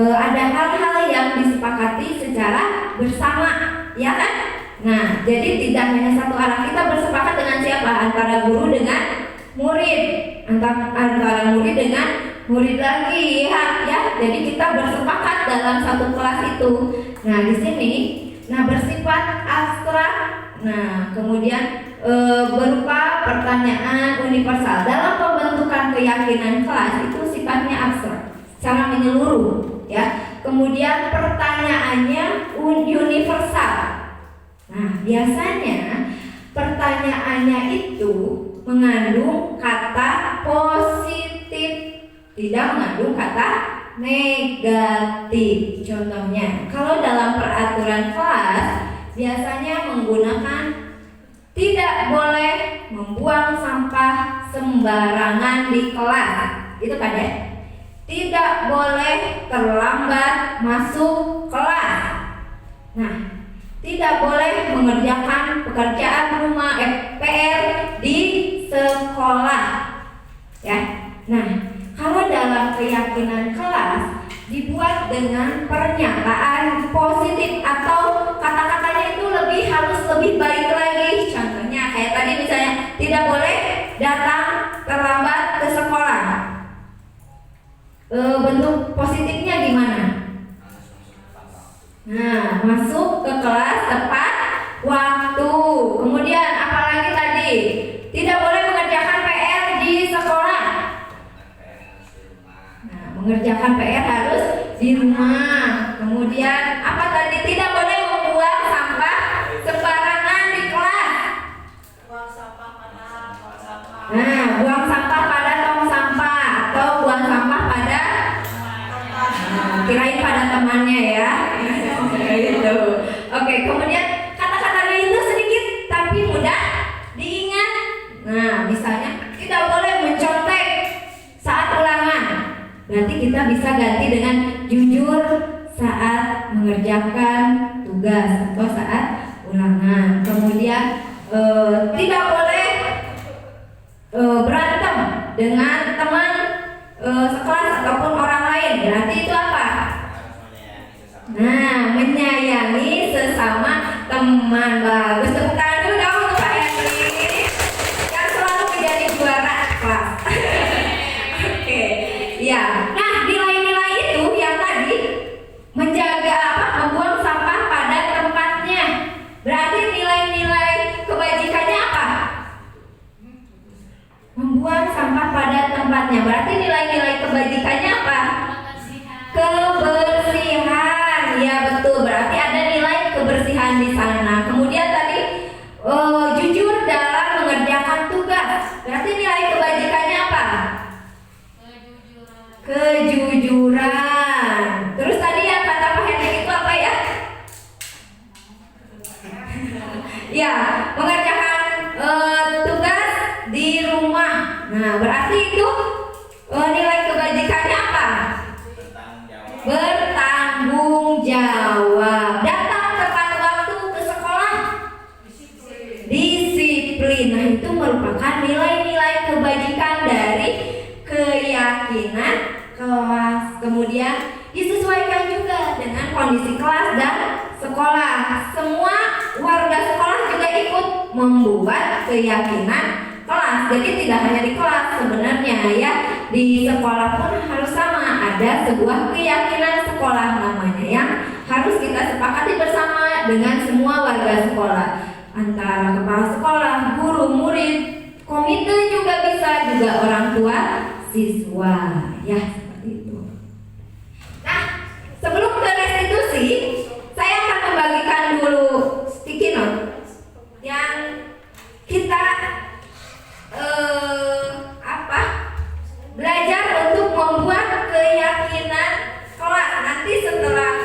ada hal-hal yang disepakati secara bersama, ya kan? Nah, jadi tidak hanya satu arah. Kita bersepakat dengan siapa? Antara guru dengan murid, antara murid dengan murid lagi, ya. Jadi kita bersepakat dalam satu kelas itu. Nah, di sini, bersifat abstrak. Nah, kemudian berupa pertanyaan universal. Dalam pembentukan pembentukan keyakinan kelas itu sifatnya abstrak, secara menyeluruh, ya. Kemudian pertanyaannya universal. Nah, biasanya pertanyaannya itu mengandung kata positif, tidak mengandung kata negatif. Contohnya, kalau dalam peraturan kelas biasanya menggunakan tidak boleh membuang sampah sembarangan di kelas. Itu kan ya? Tidak boleh terlambat masuk kelas. Nah, tidak boleh mengerjakan pekerjaan rumah PR di sekolah. Ya. Nah, kalau dalam keyakinan kelas dibuat dengan pernyataan positif atau kata-katanya itu lebih halus, lebih baik lagi. Contohnya kayak tadi misalnya tidak boleh datang terlambat ke sekolah. Bentuk positifnya gimana? Nah, masuk ke kelas tepat waktu. Kemudian apalagi tadi? Tidak boleh mengerjakan PR di sekolah. Nah, mengerjakan PR harus di rumah. Kemudian apa tadi? Tidak boleh membuang sampah sembarangan di kelas. Buang sampah pada tong sampah. Nah, buang sampah pada tong sampah atau buang sampah pada kirain pada temannya ya. Gitu. Oke, kemudian kata-katanya itu sedikit tapi mudah diingat. Nah, misalnya tidak boleh mencontek saat ulangan. Berarti kita bisa ganti dengan jujur saat mengerjakan tugas atau saat ulangan. Kemudian tidak boleh berantem dengan teman sekelas ataupun orang lain. Berarti itu apa? Nah, menyayangi sesama teman. Bagus, tepuk tangan dulu dong untuk Pak Henry yang selalu menjadi juara kelas. Oke, ya. Nah, nilai-nilai itu yang tadi menjaga apa? Membuang sampah pada tempatnya. Berarti nilai-nilai kebajikannya apa? Membuang sampah pada tempatnya. Berarti nilai-nilai kebajikannya apa? Kebersihan. Ya betul, berarti ada nilai kebersihan di sana. Kemudian tadi jujur dalam mengerjakan tugas. Berarti nilai kebajikannya apa? Kejujuran. Terus tadi yang kata Pak Henry itu apa ya? Ya, mengerjakan tugas di rumah. Nah, berarti itu nilai kebajikannya apa? Bertanggung jawab. Datang tepat waktu ke sekolah. Disiplin. Nah, itu merupakan nilai-nilai kebajikan dari keyakinan kelas. Kemudian disesuaikan juga dengan kondisi kelas dan sekolah. Semua warga sekolah juga ikut membuat keyakinan kelas. Jadi tidak hanya di kelas sebenarnya ya, di sekolah pun harus sama. Ada sebuah keyakinan sekolah namanya yang harus kita sepakati bersama dengan semua warga sekolah, antara kepala sekolah, guru, murid, komite juga bisa, juga orang tua siswa ya, seperti itu. Nah, sebelum ke restitusi, saya akan membagikan dulu sticky note yang kita belajar untuk membuat keyakinan kelas. Nanti setelah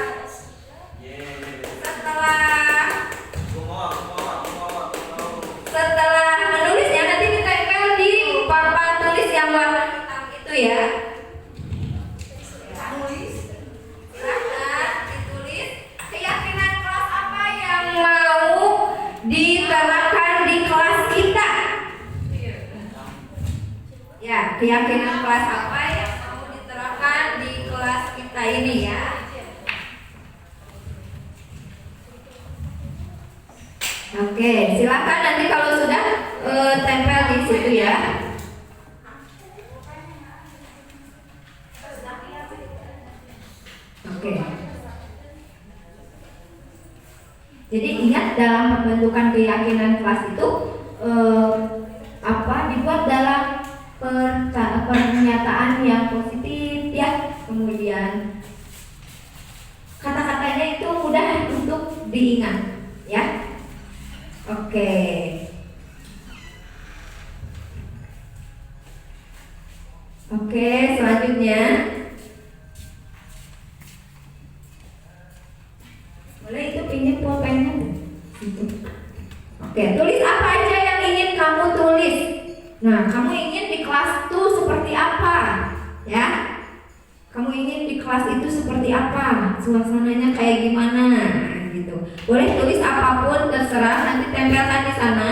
menulisnya nanti ditempel di papan tulis yang warna hitam itu ya. Silahkan ditulis keyakinan kelas apa yang mau diterapkan di kelas kita. Ya, keyakinan kelas apa yang mau diterapkan di kelas kita ini ya. Oke, silakan nanti kalau sudah tempel di situ ya. Oke. Jadi ingat dalam pembentukan keyakinan kelas itu dibuat dalam Oke, selanjutnya. Boleh itu pinjam pulpennya. Gitu. Oke, tulis apa aja yang ingin kamu tulis. Nah, kamu ingin di kelas itu seperti apa? Ya. Kamu ingin di kelas itu seperti apa? Suasananya kayak gimana? Nah, gitu. Boleh tulis apapun terserah, nanti tempelkan di sana.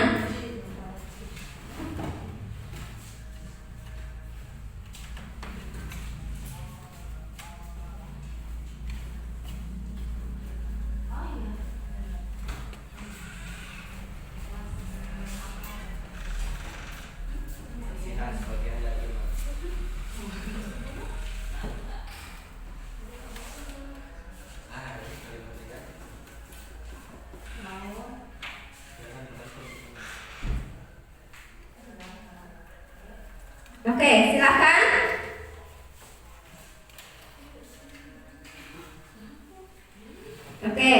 Bersihan sebagian dari iman. Oke, silakan. Oke.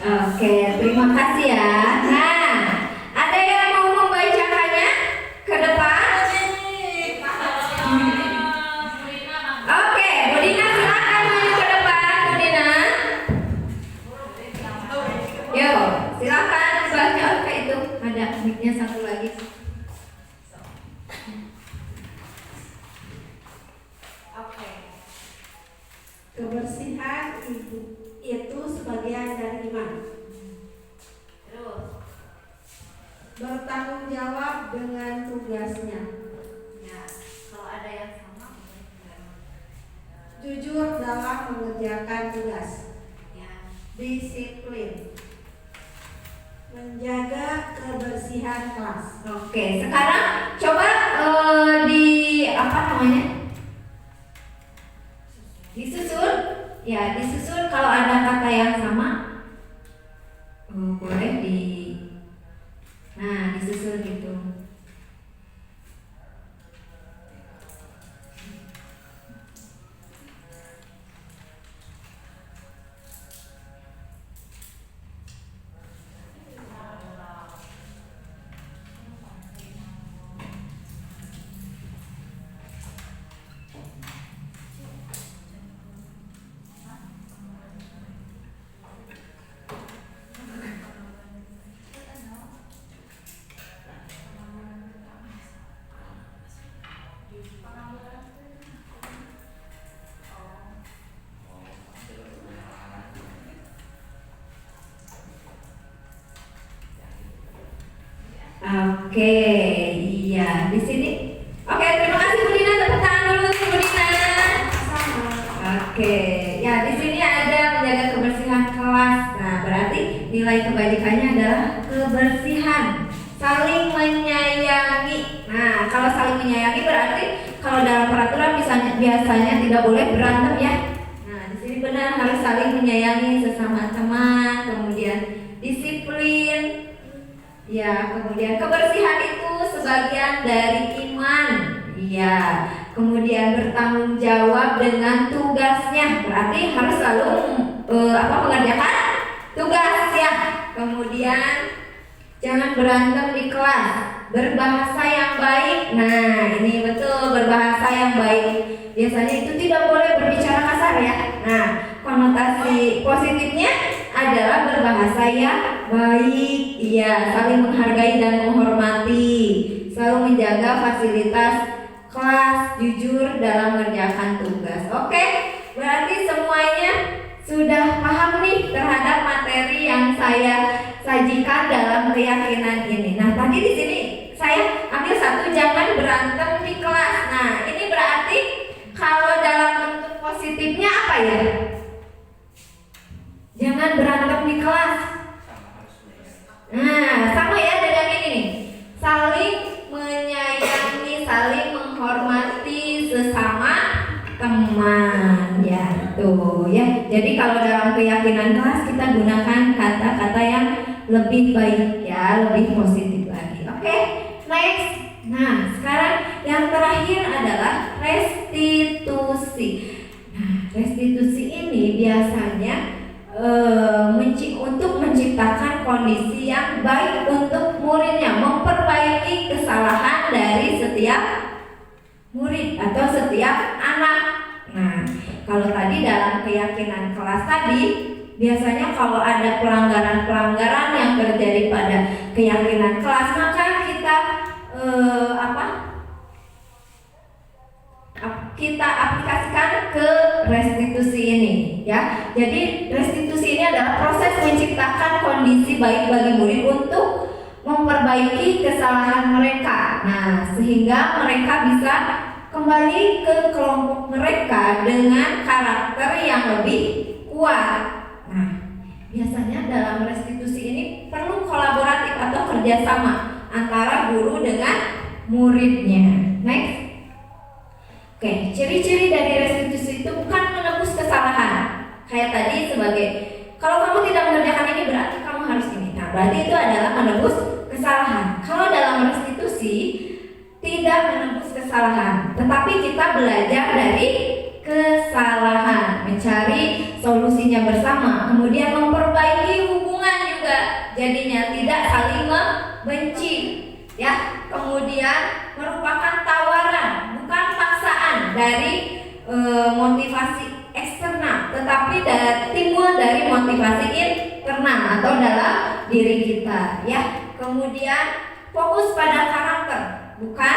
Oke, terima kasih ya. Nah, ada yang mau membacakannya ke depan? Oke, Bu Dina silakan maju ke depan, Bu Dina. Yo, silakan baca. Oke, itu ada mic-nya satu lagi. Oke. Kebersihan itu sebagian dari iman. Terus. Bertanggung jawab dengan tugasnya. Ya, kalau ada yang sama. Jujur dalam mengerjakan tugas. Ya. Disiplin. Menjaga kebersihan kelas. Oke, sekarang coba di apa namanya? Disusun. Ya, disusun kalau ada kata yang sama. Boleh di. Nah, disusun gitu. Oke, iya di sini. Oke, terima kasih Bu Dina, tepuk tangan dulu untuk Bu Dina. Oke, ya di sini ada menjaga kebersihan kelas. Nah, berarti nilai kebajikannya adalah kebersihan, saling menyayangi. Nah, kalau saling menyayangi berarti kalau dalam peraturan biasanya tidak boleh berantem ya. Nah, di sini benar harus saling menyayangi sesama teman, kemudian disiplin. Ya, kemudian kebersihan itu sebagian dari iman. Ya, kemudian bertanggung jawab dengan tugasnya. Berarti harus selalu mengerjakan tugas ya. Kemudian jangan berantem di kelas. Berbahasa yang baik. Nah, ini betul, berbahasa yang baik. Biasanya itu tidak boleh berbicara kasar ya. Nah, konotasi positifnya adalah berbahasa yang baik. Iya, saling menghargai dan menghormati, selalu menjaga fasilitas kelas, jujur dalam mengerjakan tugas. Oke, berarti semuanya sudah paham nih terhadap materi yang saya sajikan dalam keyakinan ini. Nah, tadi di sini saya ambil satu, jangan berantem di kelas. Nah, ini berarti kalau dalam bentuk positifnya apa ya? Jangan berantem di kelas. Nah, sama ya dengan ini nih. Saling menyayangi, saling menghormati sesama teman, ya itu ya. Jadi kalau dalam keyakinan kelas kita gunakan kata-kata yang lebih baik ya, lebih positif lagi. Oke, next. Nah, sekarang yang terakhir adalah restitusi. Nah, restitusi ini biasanya untuk menciptakan kondisi yang baik untuk muridnya, memperbaiki kesalahan dari setiap murid atau setiap anak. Nah, kalau tadi dalam keyakinan kelas tadi, biasanya kalau ada pelanggaran-pelanggaran yang terjadi pada keyakinan kelas, maka kita kita aplikasikan ke restitusi ini ya. Jadi restitusi ini adalah proses menciptakan kondisi baik bagi murid untuk memperbaiki kesalahan mereka. Nah, sehingga mereka bisa kembali ke kelompok mereka dengan karakter yang lebih kuat. Nah, biasanya dalam restitusi ini perlu kolaboratif atau kerjasama antara guru dengan muridnya. Next. Oke, ciri-ciri dari restitusi itu bukan menebus kesalahan. Kayak tadi sebagai, kalau kamu tidak mengerjakan ini berarti kamu harus ini. Nah, berarti itu adalah menebus kesalahan. Kalau dalam restitusi tidak menebus kesalahan, tetapi kita belajar dari kesalahan, mencari solusinya bersama, kemudian memperbaiki hubungan juga. Jadinya tidak saling membenci, ya. Kemudian merupakan tawaran, bukan paksaan dari motivasi eksternal, tetapi timbul dari motivasi internal atau dalam diri kita, ya. Kemudian fokus pada karakter, bukan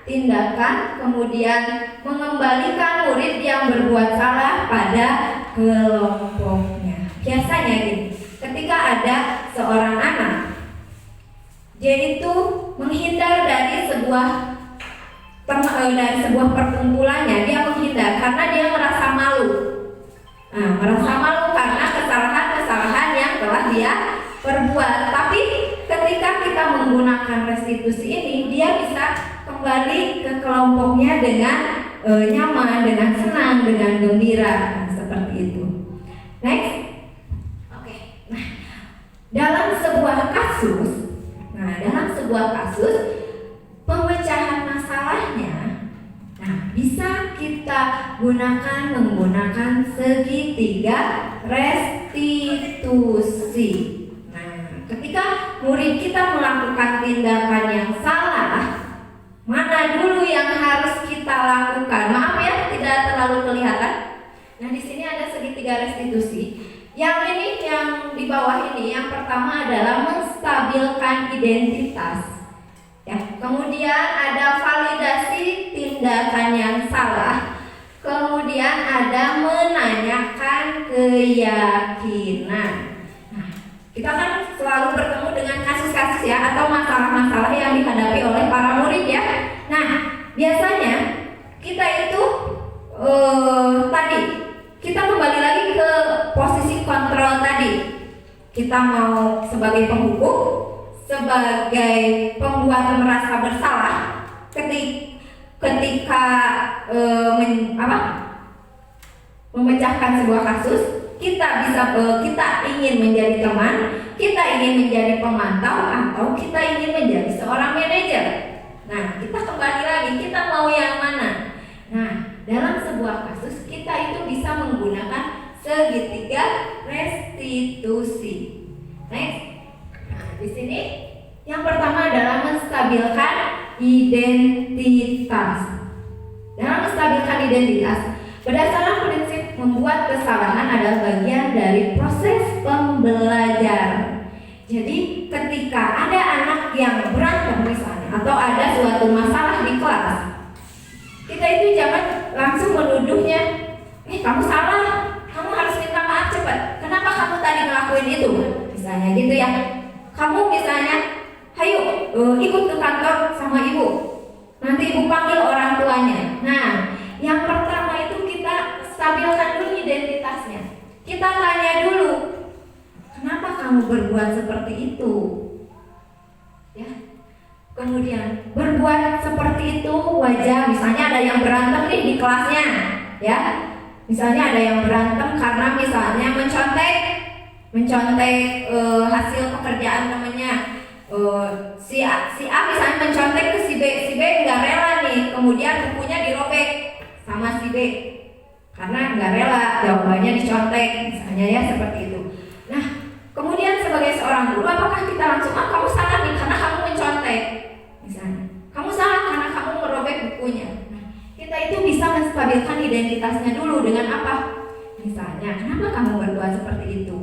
tindakan. Kemudian mengembalikan murid yang berbuat salah pada kelompoknya. Biasanya gini, ketika ada seorang anak, dia itu menghindar dari sebuah perkumpulannya, dia menghindar karena dia merasa malu. Nah, merasa malu karena kesalahan-kesalahan yang telah dia perbuat. Tapi ketika kita menggunakan restitusi ini, dia bisa kembali ke kelompoknya dengan nyaman, dengan senang, dengan gembira. Nah, seperti itu. Next. Oke. Nah, dalam sebuah kasus pemecahan masalahnya, nah, bisa kita menggunakan segitiga restitusi. Nah, ketika murid kita melakukan tindakan yang salah, mana dulu yang harus kita lakukan? Maaf ya, tidak terlalu kelihatan. Nah, di sini ada segitiga restitusi. Yang ini, yang di bawah ini, yang pertama adalah menstabilkan identitas. Ya, kemudian ada validasi tindakan yang salah. Kemudian ada menanyakan keyakinan. Nah, kita kan selalu bertemu dengan kasus-kasus ya, atau masalah-masalah yang dihadapi oleh para murid ya. Nah, biasanya kita itu kita kembali lagi ke posisi kontrol tadi. Kita mau sebagai penghukum, sebagai pembuat merasa bersalah ketika memecahkan sebuah kasus. Kita ingin menjadi teman, kita ingin menjadi pemantau, atau kita ingin menjadi seorang manajer. Nah, kita kembali lagi, kita mau yang mana? Nah, dalam sebuah kasus kita itu bisa menggunakan segitiga restitusi. Next. Nah, di sini yang pertama adalah menstabilkan identitas. Dalam menstabilkan identitas, berdasarkan prinsip membuat kesalahan adalah bagian dari proses pembelajaran. Jadi ketika ada anak yang berantem misalnya, atau ada suatu masalah di kelas, kita itu jangan langsung menuduhnya, kamu salah, kamu harus minta maaf cepat. Kenapa kamu tadi ngelakuin itu? Misalnya gitu ya. Kamu misalnya, ayo ikut ke kantor sama ibu. Nanti ibu panggil orang tuanya. Nah, yang pertama itu kita stabilkan dulu identitasnya. Kita tanya dulu, kenapa kamu berbuat seperti itu? Kemudian berbuat seperti itu wajar. Misalnya ada yang berantem nih di kelasnya, ya. Misalnya ada yang berantem karena misalnya mencontek hasil pekerjaan temannya. Si A misalnya mencontek ke si B nggak rela nih, kemudian bukunya dirobek sama si B karena nggak rela jawabannya dicontek, misalnya ya seperti itu. Nah, kemudian sebagai seorang guru, apakah kita langsung kamu salah nih karena kamu mencontek, misalnya kamu salah karena kamu merobek bukunya. Nah, kita itu bisa menstabilkan identitasnya dulu dengan apa? Misalnya, kenapa kamu berbuat seperti itu?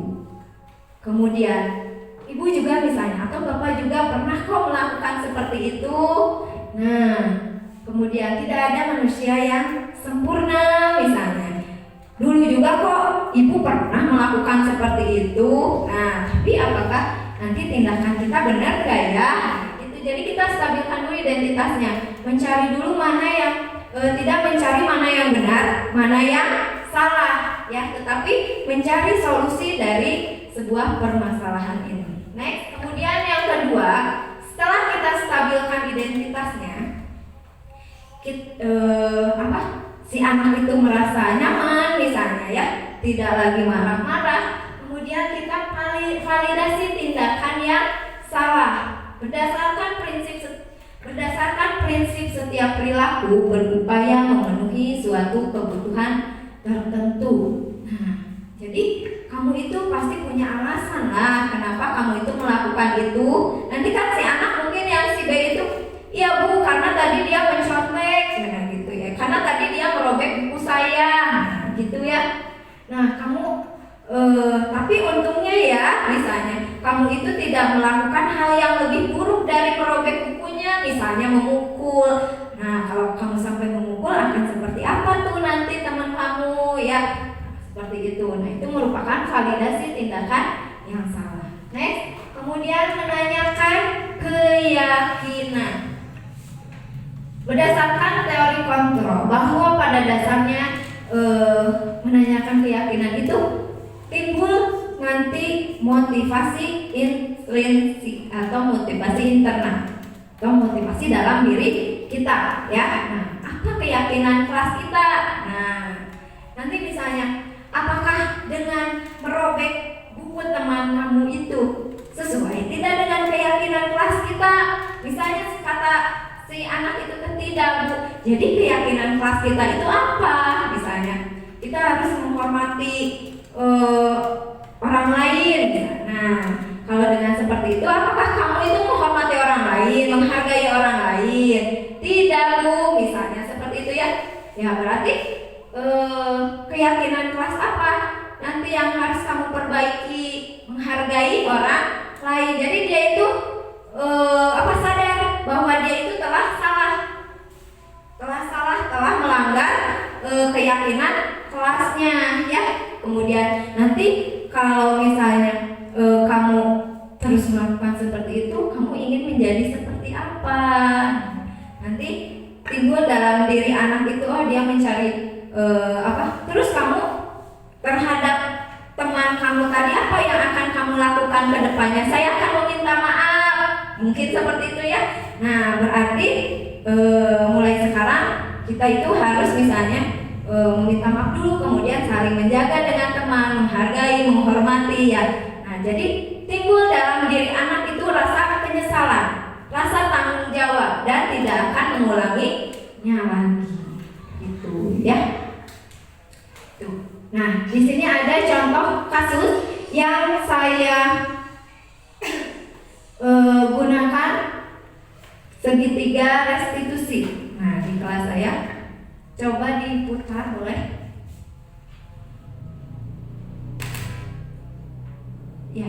Kemudian ibu juga misalnya atau bapak juga pernah kok melakukan seperti itu. Nah, kemudian tidak ada manusia yang sempurna misalnya. Dulu juga kok ibu pernah melakukan seperti itu. Nah, tapi apakah nanti tindakan kita benar gak ya? Itu jadi kita stabilkan dulu identitasnya. Mencari dulu mana yang tidak mencari mana yang benar, mana yang salah, ya. Tetapi mencari solusi dari sebuah permasalahan ini. Next, kemudian yang kedua, setelah kita stabilkan identitasnya, si anak itu merasa nyaman misalnya ya, tidak lagi marah-marah. Kemudian kita validasi tindakan yang salah berdasarkan prinsip setiap perilaku berupaya memenuhi suatu kebutuhan tertentu. Nah, jadi kamu itu pasti punya alasan lah kenapa kamu itu melakukan itu. Nanti kan si anak mungkin yang si B itu, iya bu, karena tadi dia mencontek, nah gitu ya, karena tadi dia merobek buku saya, nah, gitu ya. Nah kamu, tapi untungnya ya, misalnya kamu itu tidak melakukan hal yang lebih buruk dari merobek bukunya, misalnya memukul. Nah kalau kamu sampai memukul akan seperti apa tuh nanti teman kamu ya? Seperti itu. Nah, itu merupakan validasi tindakan yang salah. Next, kemudian menanyakan keyakinan. Berdasarkan teori kontrol, bahwa pada dasarnya menanyakan keyakinan itu timbul nanti motivasi intrinsik atau motivasi internal atau motivasi dalam diri kita, ya. Nah, apa keyakinan kelas kita? Nah, nanti misalnya apakah dengan merobek buku teman kamu itu sesuai tidak dengan keyakinan kelas kita? Misalnya kata si anak itu tidak bu. Jadi keyakinan kelas kita itu apa? Misalnya kita harus menghormati orang lain. Nah, kalau dengan seperti itu, apakah kamu itu menghormati orang lain, menghargai orang lain? Tidak bu, misalnya seperti itu ya. Ya berarti keyakinan kelas apa nanti yang harus kamu perbaiki? Menghargai orang lain. Jadi dia itu sadar bahwa dia itu telah melanggar keyakinan kelasnya, ya. Kemudian nanti kalau misalnya kamu terus melakukan seperti itu, kamu ingin menjadi seperti apa? Nanti timbul dalam diri anak itu, dia mencari terus kamu terhadap teman kamu tadi, apa yang akan kamu lakukan ke depannya? Saya akan meminta maaf, mungkin seperti itu ya. Nah berarti mulai sekarang kita itu harus misalnya meminta maaf dulu, kemudian saling menjaga dengan teman, menghargai, menghormati ya. Nah jadi timbul dalam diri anak itu rasa penyesalan, rasa tanggung jawab, dan tidak akan mengulanginya lagi, gitu ya. Nah, di sini ada contoh kasus yang saya gunakan segitiga restitusi. Nah, di kelas saya coba diputar boleh? Ya,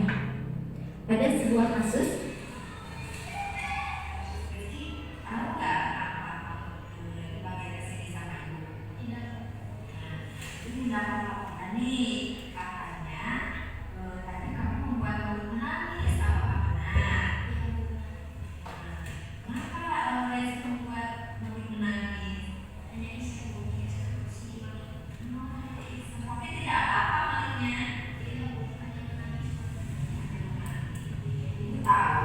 ada sebuah kasus. Nih katanya tadi kamu membuat kamu menangis apa kenapa Les membuat kamu menangis? Tapi tidak apa-apa maliknya. Ibu tahu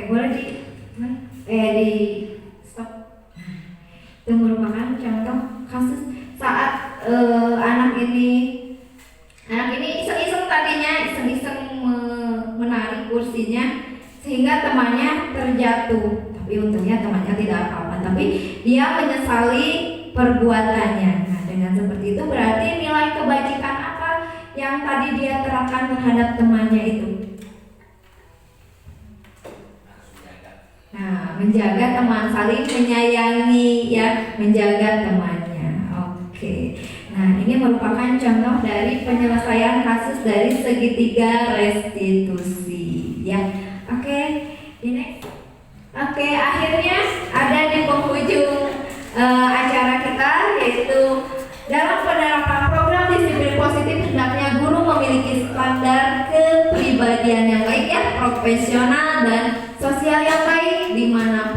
boleh di stop. Itu merupakan contoh kasus saat anak ini iseng-iseng tadinya menarik kursinya sehingga temannya terjatuh, tapi untungnya temannya tidak apa-apa, tapi dia menyesali perbuatannya. Nah, dengan seperti itu berarti nilai kebajikan apa yang tadi dia terapkan terhadap temannya itu? Nah, menjaga teman, saling menyayangi ya, menjaga temannya. Oke. Nah, ini merupakan contoh dari penyelesaian kasus dari segitiga restitusi ya. Oke, ini. Oke, akhirnya ada di penghujung acara kita, yaitu dalam penerapan program disiplin positif hendaknya guru memiliki standar kepribadian yang baik ya, profesional dan sosial yang baik, di mana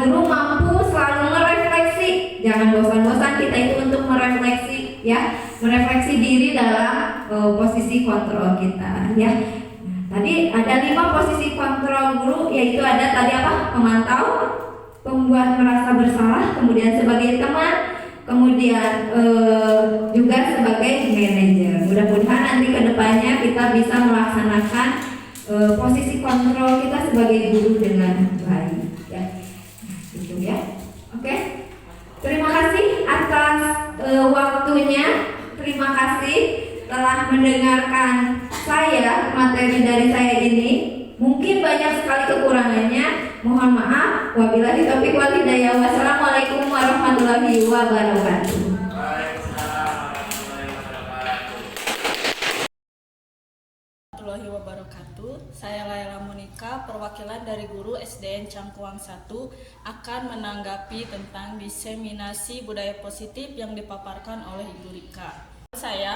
guru mampu selalu merefleksi. Jangan bosan-bosan kita itu untuk merefleksi ya, merefleksi diri dalam posisi kontrol kita ya. Nah, tadi ada 5 posisi kontrol guru, yaitu ada tadi apa? Pemantau, pembuat merasa bersalah, kemudian sebagai teman, kemudian juga sebagai manajer. Mudah-mudahan nanti kedepannya kita bisa melaksanakan posisi kontrol kita sebagai guru dengan baik ya. Nah, gitu ya. Oke. Terima kasih atas waktunya. Terima kasih telah mendengarkan materi dari saya ini. Mungkin banyak sekali kekurangannya. Mohon maaf. Wabillahi taufiq wal hidayah. Wassalamualaikum warahmatullahi wabarakatuh. Warahmatullahi wabarakatuh. Saya Laila Monika, perwakilan dari guru SDN Cangkuang 1 akan menanggapi tentang diseminasi budaya positif yang dipaparkan oleh Ibu Rika.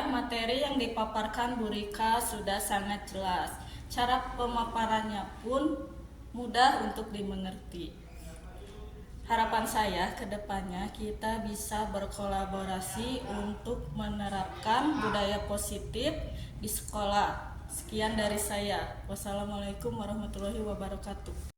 Materi yang dipaparkan Bu Rika sudah sangat jelas. Cara pemaparannya pun mudah untuk dimengerti. Harapan saya ke depannya kita bisa berkolaborasi untuk menerapkan budaya positif di sekolah. Sekian dari saya. Wassalamualaikum warahmatullahi wabarakatuh.